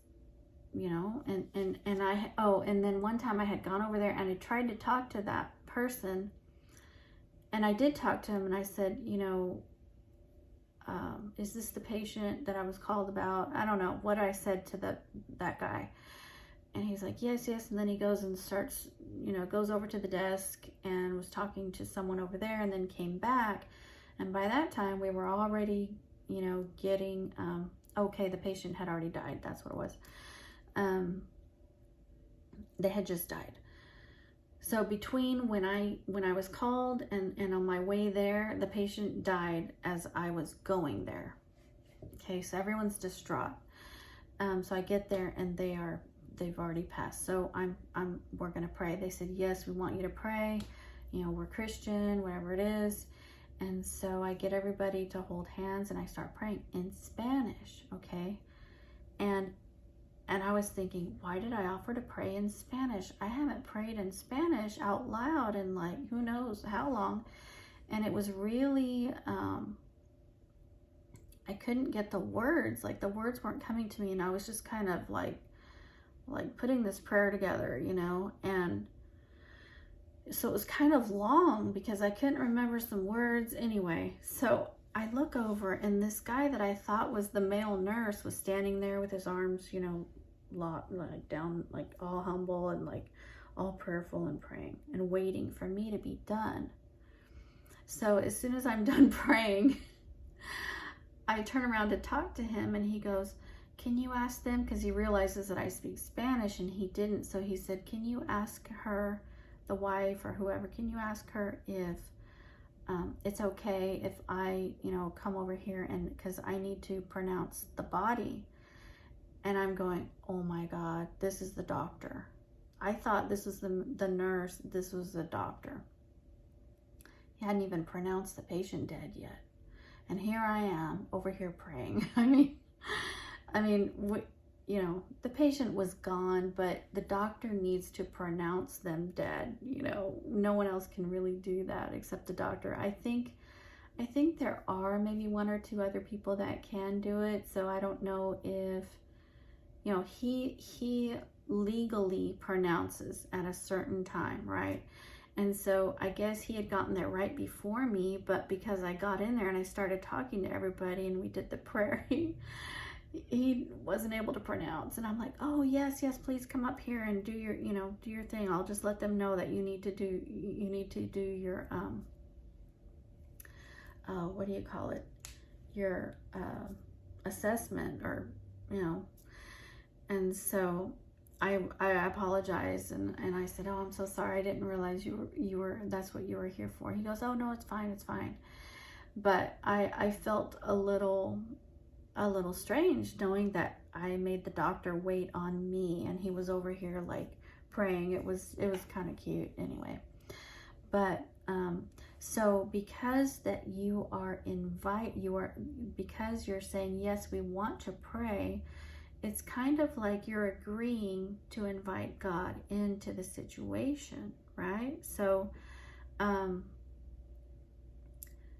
you know, and then one time I had gone over there and I tried to talk to that person, and I did talk to him, and I said, you know, is this the patient that I was called about? I don't know what I said to that guy. And he's like, yes. And then he goes and starts, you know, goes over to the desk and was talking to someone over there, and then came back. And by that time we were already, you know, getting, okay, the patient had already died. That's what it was. They had just died. So between when I was called and on my way there, the patient died as I was going there. Okay, so everyone's distraught. So I get there and they've already passed. So we're gonna pray. They said, yes, we want you to pray. You know, we're Christian, whatever it is. And so I get everybody to hold hands and I start praying in Spanish, okay? And I was thinking, why did I offer to pray in Spanish? I haven't prayed in Spanish out loud in like, who knows how long. And it was really, I couldn't get the words. Like the words weren't coming to me, and I was just kind of like putting this prayer together, you know? And so it was kind of long because I couldn't remember some words anyway. So I look over, and this guy that I thought was the male nurse was standing there with his arms, you know, like down, like all humble and like all prayerful and praying and waiting for me to be done. So as soon as I'm done praying, I turn around to talk to him, and he goes, can you ask them, because he realizes that I speak Spanish, and he didn't. So he said, can you ask her, the wife or whoever, can you ask her if it's okay if I, you know, come over here, and because I need to pronounce the body. And I'm going, oh my God, this is the doctor. I thought this was the nurse. This was the doctor. He hadn't even pronounced the patient dead yet. And here I am over here praying. I mean, you know, the patient was gone, but the doctor needs to pronounce them dead. You know, no one else can really do that except the doctor. I think there are maybe one or two other people that can do it. So I don't know if, you know, he legally pronounces at a certain time, right? And so I guess he had gotten there right before me, but because I got in there and I started talking to everybody and we did the prayer, he wasn't able to pronounce. And I'm like, oh yes, please come up here and do your, you know, do your thing. I'll just let them know that you need to do your, what do you call it? Your, assessment, or, you know. And so I apologized, and I said, oh, I'm so sorry. I didn't realize you were, that's what you were here for. He goes, oh no, it's fine. But I felt a little strange knowing that I made the doctor wait on me, and he was over here like praying. It was kind of cute anyway. But so because that because you're saying, yes, we want to pray, it's kind of like you're agreeing to invite God into the situation, right? So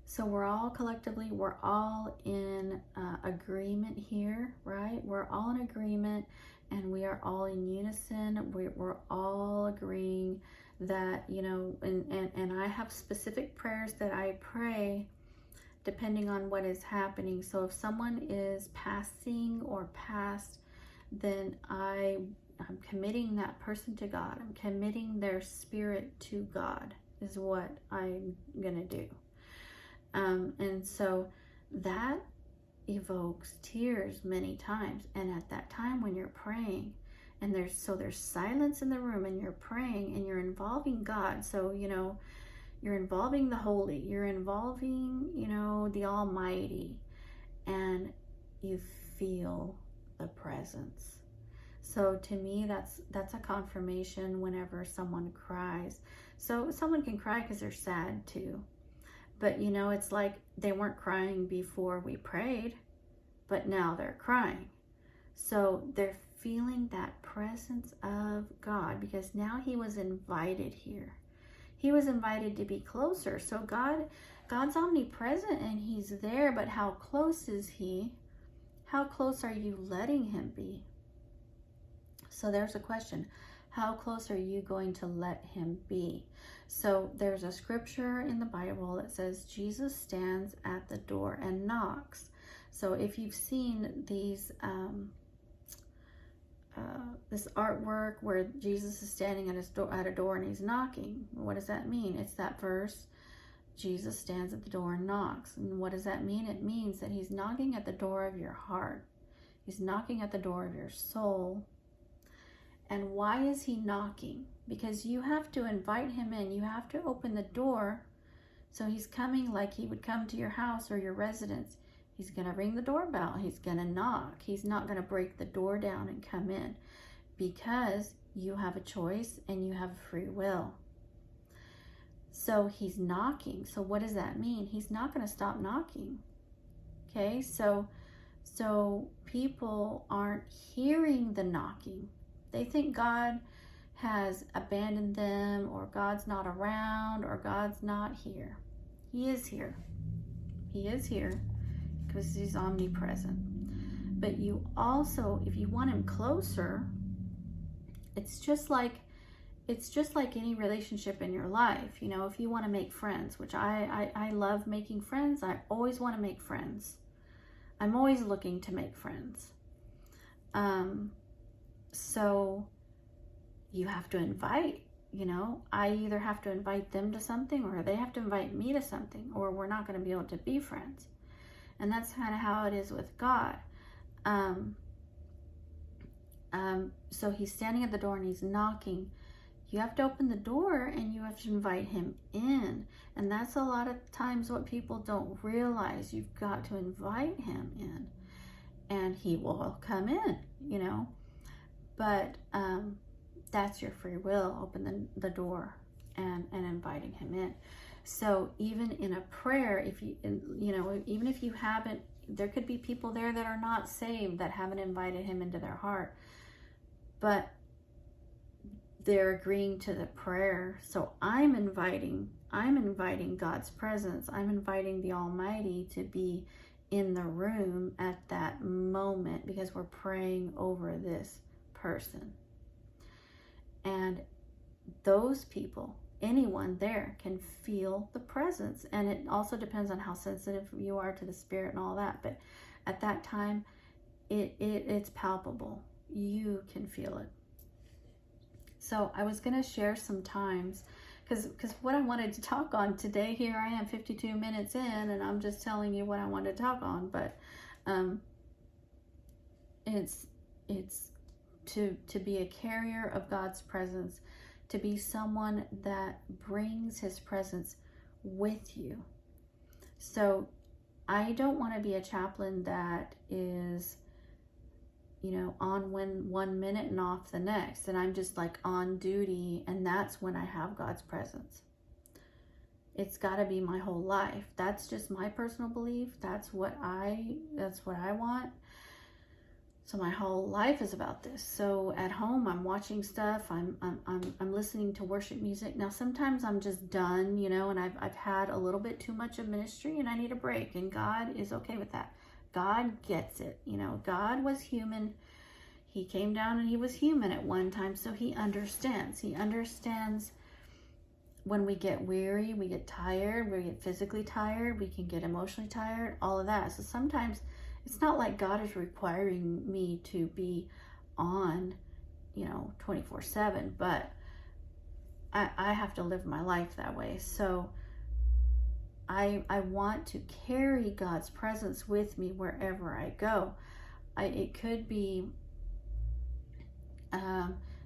so we're all collectively, we're all in agreement here, right? We're all in agreement, and we are all in unison. We're all agreeing that, you know, and I have specific prayers that I pray depending on what is happening. So if someone is passing or passed, then I'm committing that person to God. I'm committing their spirit to God is what I'm gonna do. And so that evokes tears many times. And at that time when you're praying, and there's silence in the room, and you're praying and you're involving God. So, you know, you're involving the holy, you're involving, you know, the Almighty, and you feel the presence. So to me, that's a confirmation whenever someone cries. So someone can cry because they're sad too. But, you know, it's like they weren't crying before we prayed, but now they're crying. So they're feeling that presence of God because now he was invited here. He was invited to be closer. So God's omnipresent and he's there, but how close is he? How close are you letting him be? So there's a question. How close are you going to let him be? So there's a scripture in the Bible that says Jesus stands at the door and knocks. So if you've seen these this artwork where Jesus is standing at a door and he's knocking, what does that mean? It's that verse, Jesus stands at the door and knocks. And what does that mean? It means that he's knocking at the door of your heart. He's knocking at the door of your soul. And why is he knocking? Because you have to invite him in. You have to open the door. So he's coming like he would come to your house or your residence. He's going to ring the doorbell. He's going to knock. He's not going to break the door down and come in, because you have a choice and you have free will. So he's knocking. So what does that mean? He's not going to stop knocking. Okay, so people aren't hearing the knocking. They think God has abandoned them, or God's not around, or God's not here. He is here. He is here because he's omnipresent. But you also, if you want him closer, it's just like any relationship in your life. You know, if you want to make friends, which I love making friends. I always want to make friends. I'm always looking to make friends. So you have to invite, you know, I either have to invite them to something, or they have to invite me to something, or we're not going to be able to be friends. And that's kind of how it is with God. So he's standing at the door and he's knocking. You have to open the door and you have to invite him in. And that's a lot of times what people don't realize. You've got to invite him in and he will come in, you know. But that's your free will. Open the door and inviting him in. So even in a prayer, if you know, even if you haven't, there could be people there that are not saved, that haven't invited him into their heart, but they're agreeing to the prayer. So I'm inviting God's presence. I'm inviting the Almighty to be in the room at that moment, because we're praying over this person. And those people, anyone there, can feel the presence. And it also depends on how sensitive you are to the Spirit and all that. But at that time, it's palpable. You can feel it. So I was going to share some times, because what I wanted to talk on today, here I am 52 minutes in, and I'm just telling you what I wanted to talk on. But it's to be a carrier of God's presence, to be someone that brings his presence with you. So I don't want to be a chaplain that is, you know, on one minute and off the next, and I'm just like on duty, and that's when I have God's presence. It's got to be my whole life. That's just my personal belief. That's what I want. So my whole life is about this. So at home, I'm watching stuff. I'm listening to worship music. Now sometimes I'm just done, you know, and I've had a little bit too much of ministry, and I need a break. And God is okay with that. God gets it. You know, God was human. He came down and he was human at one time, so he understands. He understands when we get weary, we get tired, we get physically tired, we can get emotionally tired, all of that. So sometimes it's not like God is requiring me to be on, you know, 24/7, but I have to live my life that way. So I want to carry God's presence with me wherever I go. It could be,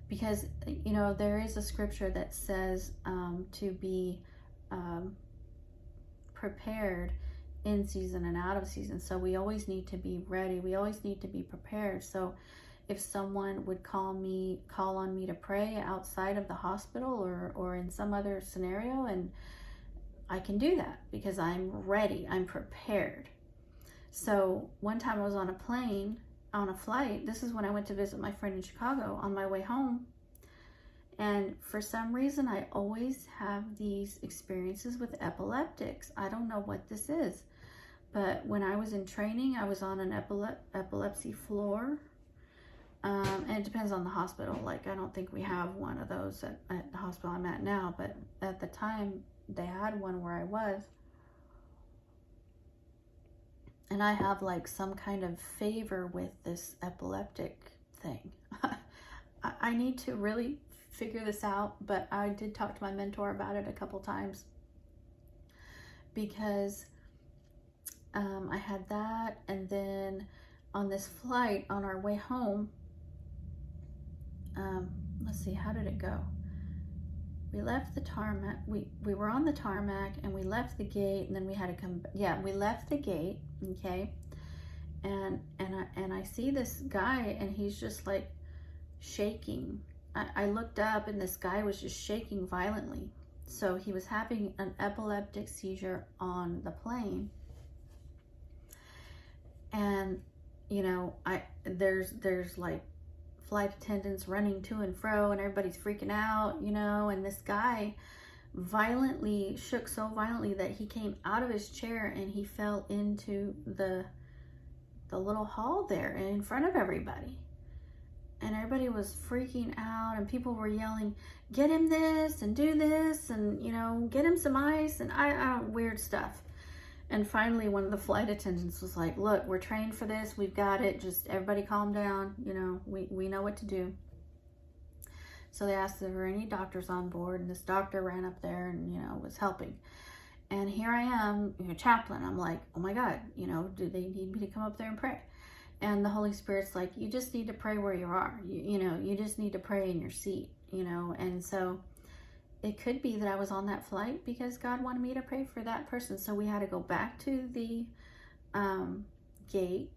because, you know, there is a scripture that says to be prepared in season and out of season. So we always need to be ready. We always need to be prepared. So if someone would call on me to pray outside of the hospital or in some other scenario, and I can do that because I'm ready, I'm prepared. So one time I was on a flight. This is when I went to visit my friend in Chicago on my way home. And for some reason, I always have these experiences with epileptics. I don't know what this is. But when I was in training, I was on an epilepsy floor. And it depends on the hospital. Like, I don't think we have one of those at the hospital I'm at now. But at the time, they had one where I was. And I have like some kind of favor with this epileptic thing. I need to really figure this out. But I did talk to my mentor about it a couple times. Because I had that, and then on this flight on our way home, let's see, how did it go? We left the tarmac. We were on the tarmac, and we left the gate, and then we had to come. Yeah, we left the gate. Okay, and I see this guy, and he's just like shaking. I looked up, and this guy was just shaking violently. So he was having an epileptic seizure on the plane. And, you know, there's like flight attendants running to and fro, and everybody's freaking out, you know, and this guy shook so violently that he came out of his chair and he fell into the little hall there in front of everybody. And everybody was freaking out, and people were yelling, get him this and do this, and, you know, get him some ice, and weird stuff. And finally, one of the flight attendants was like, look, we're trained for this. We've got it. Just everybody calm down. You know, we know what to do. So they asked if there were any doctors on board, and this doctor ran up there and, you know, was helping. And here I am, you know, chaplain. I'm like, oh my God, you know, do they need me to come up there and pray? And the Holy Spirit's like, you just need to pray where you are. You know, you just need to pray in your seat, you know. And so it could be that I was on that flight because God wanted me to pray for that person. So we had to go back to the gate,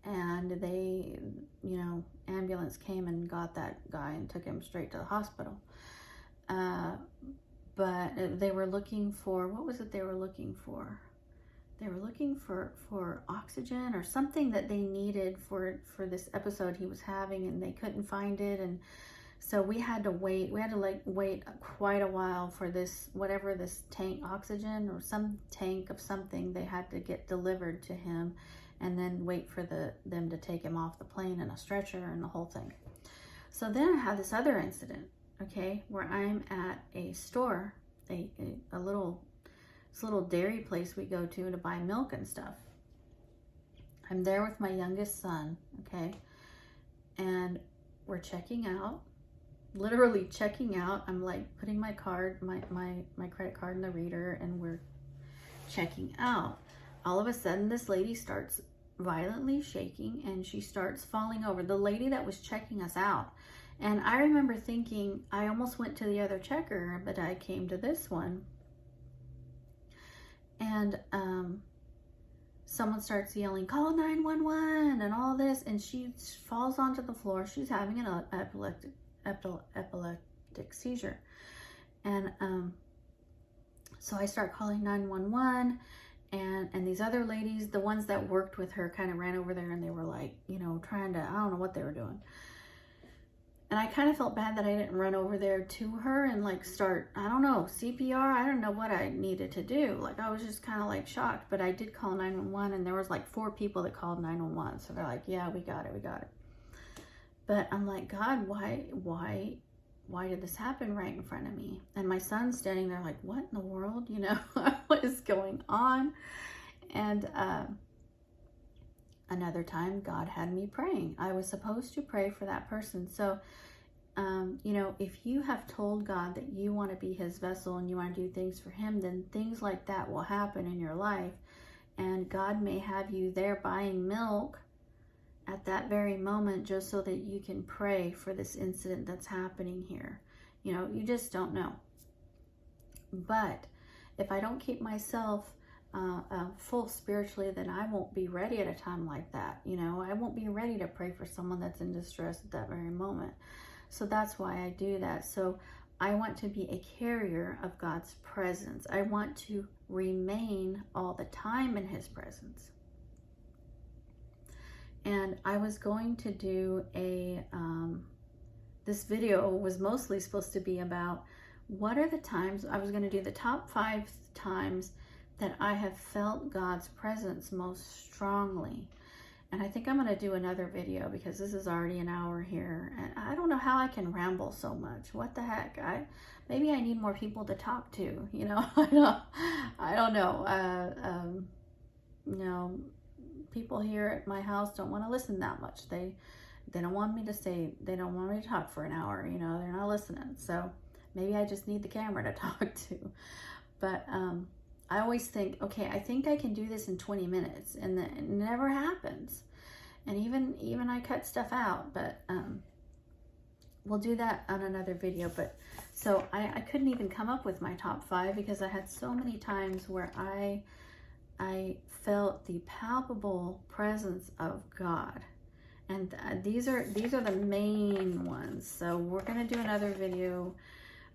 and they, you know, ambulance came and got that guy and took him straight to the hospital. But they were looking for, what was it they were looking for? They were looking for oxygen or something that they needed for this episode he was having, and they couldn't find it. And so we had to wait. We had to like wait quite a while for this, whatever this tank, oxygen or some tank of something, they had to get delivered to him, and then wait for them to take him off the plane in a stretcher and the whole thing. So then I had this other incident, okay, where I'm at a store, a little dairy place we go to buy milk and stuff. I'm there with my youngest son, okay, and we're checking out, literally checking out. I'm like putting my card, my credit card in the reader, and we're checking out. All of a sudden, this lady starts violently shaking, and she starts falling over. The lady that was checking us out. And I remember thinking, I almost went to the other checker, but I came to this one. And someone starts yelling, call 911 and all this, and she falls onto the floor. She's having an epileptic seizure. And so I start calling 911, and these other ladies, the ones that worked with her, kind of ran over there, and they were like, you know, trying to, I don't know what they were doing. And I kind of felt bad that I didn't run over there to her and like start, I don't know, CPR. I don't know what I needed to do. Like, I was just kind of like shocked, but I did call 911, and there was like 4 people that called 911. So they're like, yeah, we got it. But I'm like, God, why did this happen right in front of me? And my son's standing there like, what in the world? You know, what is going on? And another time, God had me praying. I was supposed to pray for that person. So, you know, if you have told God that you want to be his vessel and you want to do things for him, then things like that will happen in your life. And God may have you there buying milk at that very moment just so that you can pray for this incident that's happening here. You know, you just don't know. But if I don't keep myself full spiritually, then I won't be ready at a time like that. You know, I won't be ready to pray for someone that's in distress at that very moment. So that's why I do that. So I want to be a carrier of God's presence. I want to remain all the time in his presence. And I was going to do a this video was mostly supposed to be about what are the times, I was going to do the top 5 times that I have felt God's presence most strongly. And I think I'm going to do another video because this is already an hour here. And I don't know how I can ramble so much. What the heck? Maybe I need more people to talk to, you know. I don't know. You know, people here at my house don't want to listen that much. They don't want me to say, they don't want me to talk for an hour, you know, they're not listening. So maybe I just need the camera to talk to. But I always think, okay, I think I can do this in 20 minutes, and then it never happens. And even I cut stuff out, but we'll do that on another video. But so I couldn't even come up with my top 5 because I had so many times where I felt the palpable presence of God. And these are the main ones. So we're going to do another video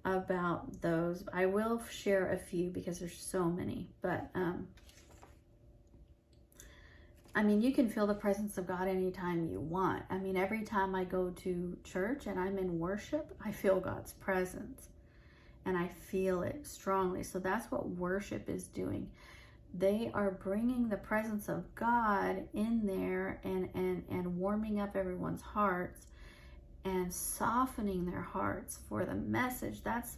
about those. I will share a few because there's so many, but I mean, you can feel the presence of God anytime you want. I mean, every time I go to church and I'm in worship, I feel God's presence, and I feel it strongly. So that's what worship is doing. They are bringing the presence of God in there and warming up everyone's hearts and softening their hearts for the message. That's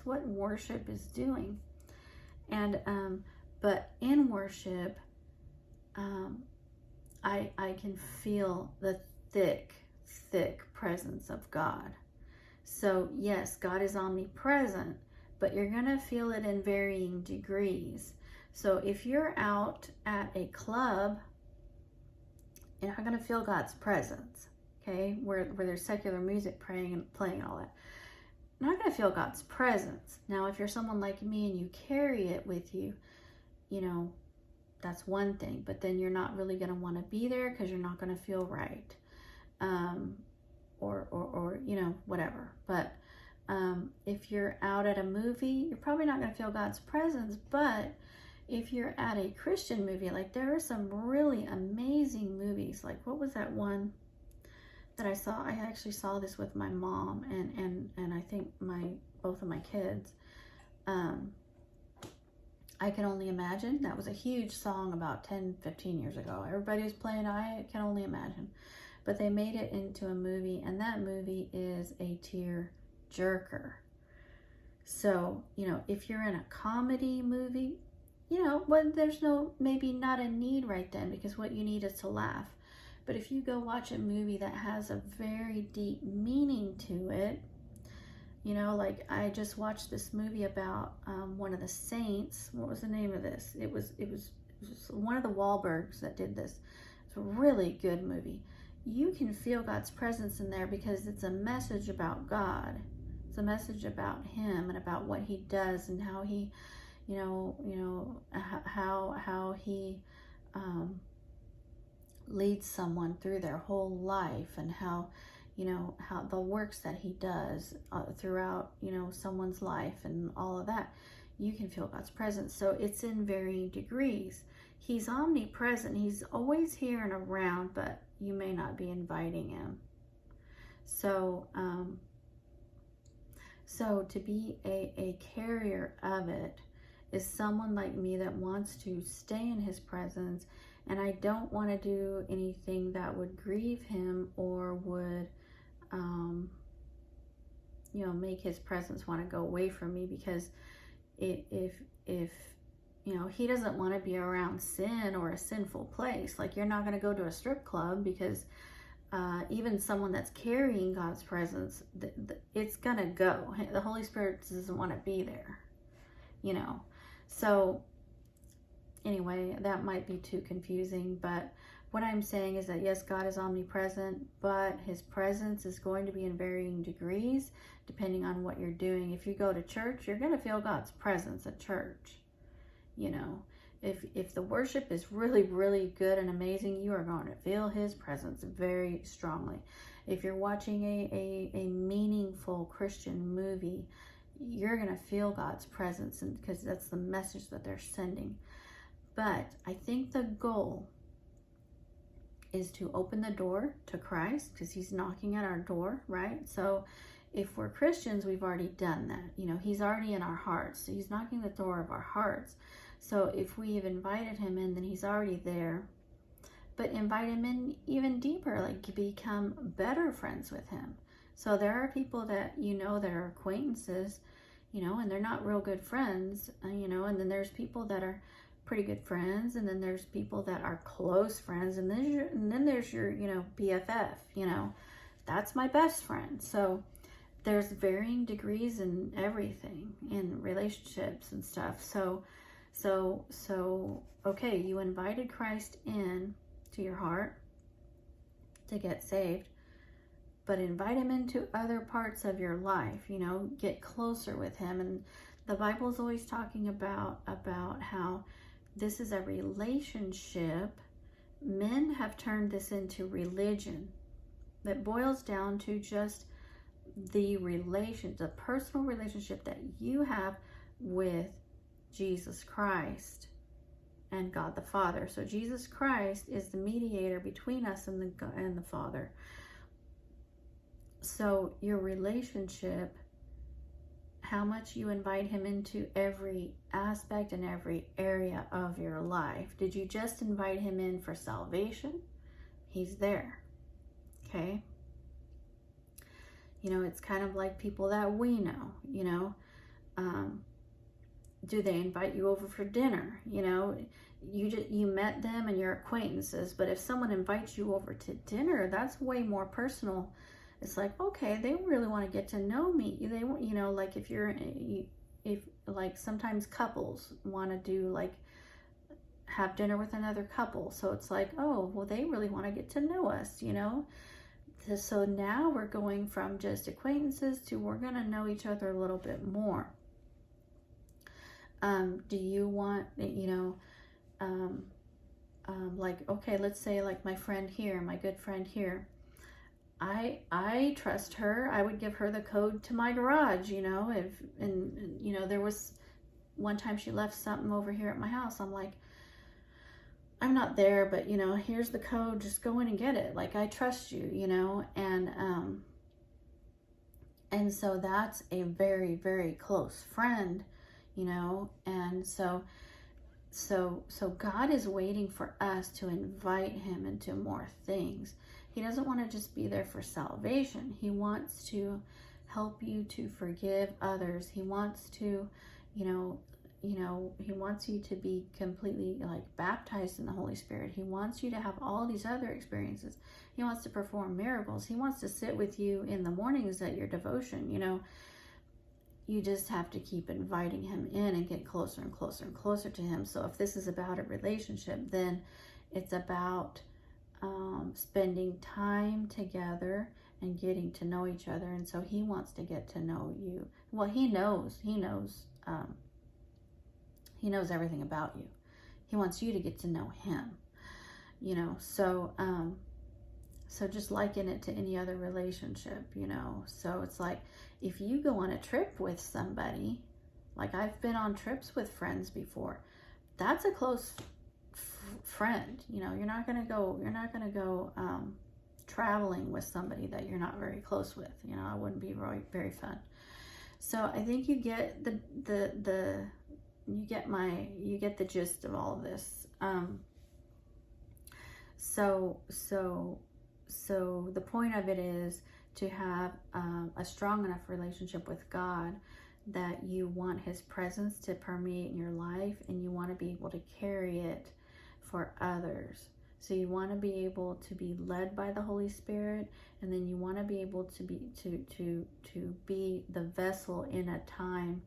what worship is doing. And but in worship, I can feel the thick presence of God. So yes, God is omnipresent, but you're gonna feel it in varying degrees. So if you're out at a club, you're not gonna feel God's presence. Okay, where there's secular music playing and all that. You're not going to feel God's presence. Now, if you're someone like me and you carry it with you, you know, that's one thing. But then you're not really going to want to be there because you're not going to feel right. Or you know, whatever. But if you're out at a movie, you're probably not going to feel God's presence. But if you're at a Christian movie, like there are some really amazing movies. Like, what was that one that I saw? I actually saw this with my mom and I think both of my kids. I Can Only Imagine. That was a huge song about 10-15 years ago. Everybody was playing I Can Only Imagine. But they made it into a movie, and that movie is a tear jerker. So, you know, if you're in a comedy movie, you know, well, there's maybe not a need right then, because what you need is to laugh. But if you go watch a movie that has a very deep meaning to it, you know, like I just watched this movie about one of the saints. What was the name of this? It was one of the Wahlbergs that did this. It's a really good movie. You can feel God's presence in there because it's a message about God. It's a message about Him and about what He does and how He, how He leads someone through their whole life, and how the works that He does throughout, someone's life and all of that. You can feel God's presence. So it's in varying degrees. He's omnipresent. He's always here and around, but you may not be inviting Him. So, so to be a carrier of it is someone like me that wants to stay in His presence, and I don't want to do anything that would grieve Him or would, make His presence want to go away from me, because if He doesn't want to be around sin or a sinful place. Like, you're not going to go to a strip club because even someone that's carrying God's presence, it's going to go. The Holy Spirit doesn't want to be there, So anyway, that might be too confusing, but what I'm saying is that yes, God is omnipresent, but His presence is going to be in varying degrees depending on what you're doing. If you go to church, you're going to feel God's presence at church. If the worship is really, really good and amazing, you are going to feel His presence very strongly. If you're watching a meaningful Christian movie, you're going to feel God's presence, and because that's the message that they're sending. But I think the goal is to open the door to Christ, because he's knocking at our door, right? So if we're Christians, we've already done that. You know, he's already in our hearts. So he's knocking the door of our hearts. So if we've invited him in, then he's already there. But invite him in even deeper, like become better friends with him. So there are people that you know that are acquaintances, you know, and they're not real good friends, you know, and then there's people that are pretty good friends, and then there's people that are close friends, and then there's your, you know, BFF, you know, that's my best friend. So there's varying degrees in everything, in relationships and stuff. So okay, you invited Christ in to your heart to get saved, but invite him into other parts of your life, you know, get closer with him. And the Bible is always talking about how this is a relationship. Men have turned this into religion that boils down to just the personal relationship that you have with Jesus Christ and God the Father. So Jesus Christ is the mediator between us and the Father. So your relationship, how much you invite him into every aspect and every area of your life. Did you just invite him in for salvation? He's there. Okay? You know, it's kind of like people that we know, you know. Do they invite you over for dinner? You know, you met them and you're acquaintances, but if someone invites you over to dinner, that's way more personal. It's like, okay, they really want to get to know me. They want, you know, like if like sometimes couples want to do like have dinner with another couple. So it's like, oh, well, they really want to get to know us, you know. So now we're going from just acquaintances to we're going to know each other a little bit more. Do you want, you know, like, okay, let's say like my friend here, my good friend here, I trust her. I would give her the code to my garage, you know, and you know, there was one time she left something over here at my house. I'm like, I'm not there, but you know, here's the code, just go in and get it. Like, I trust you, you know, and so that's a very, very close friend, you know. And so God is waiting for us to invite him into more things. He doesn't want to just be there for salvation. He wants to help you to forgive others. He wants to, you know, he wants you to be completely like baptized in the Holy Spirit. He wants you to have all these other experiences. He wants to perform miracles. He wants to sit with you in the mornings at your devotion, you know. You just have to keep inviting him in and get closer and closer and closer to him. So if this is about a relationship, then it's about spending time together and getting to know each other. And so he wants to get to know you. Well, he knows everything about you. He wants you to get to know him, you know. So just liken it to any other relationship, you know. So it's like, if you go on a trip with somebody, like I've been on trips with friends before, that's a close friend. You know, you're not gonna go traveling with somebody that you're not very close with. You know, it wouldn't be very, very fun. So I think you get you get the gist of all of this. So the point of it is to have a strong enough relationship with God that you want his presence to permeate in your life, and you want to be able to carry it for others. So you want to be able to be led by the Holy Spirit, and then you want to be able to be the vessel in a time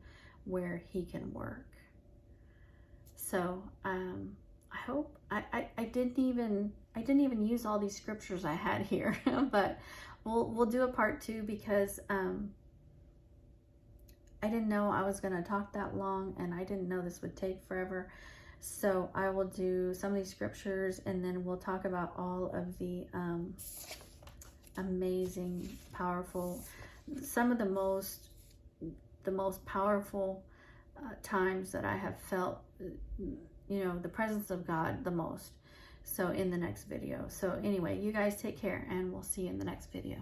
where he can work. So I hope I didn't even use all these scriptures I had here, but we'll do a part 2 because I didn't know I was going to talk that long, and I didn't know this would take forever. So I will do some of these scriptures, and then we'll talk about all of the amazing, powerful, some of the most powerful times that I have felt, you know, the presence of God the most. So in the next video. So anyway, you guys take care, and we'll see you in the next video.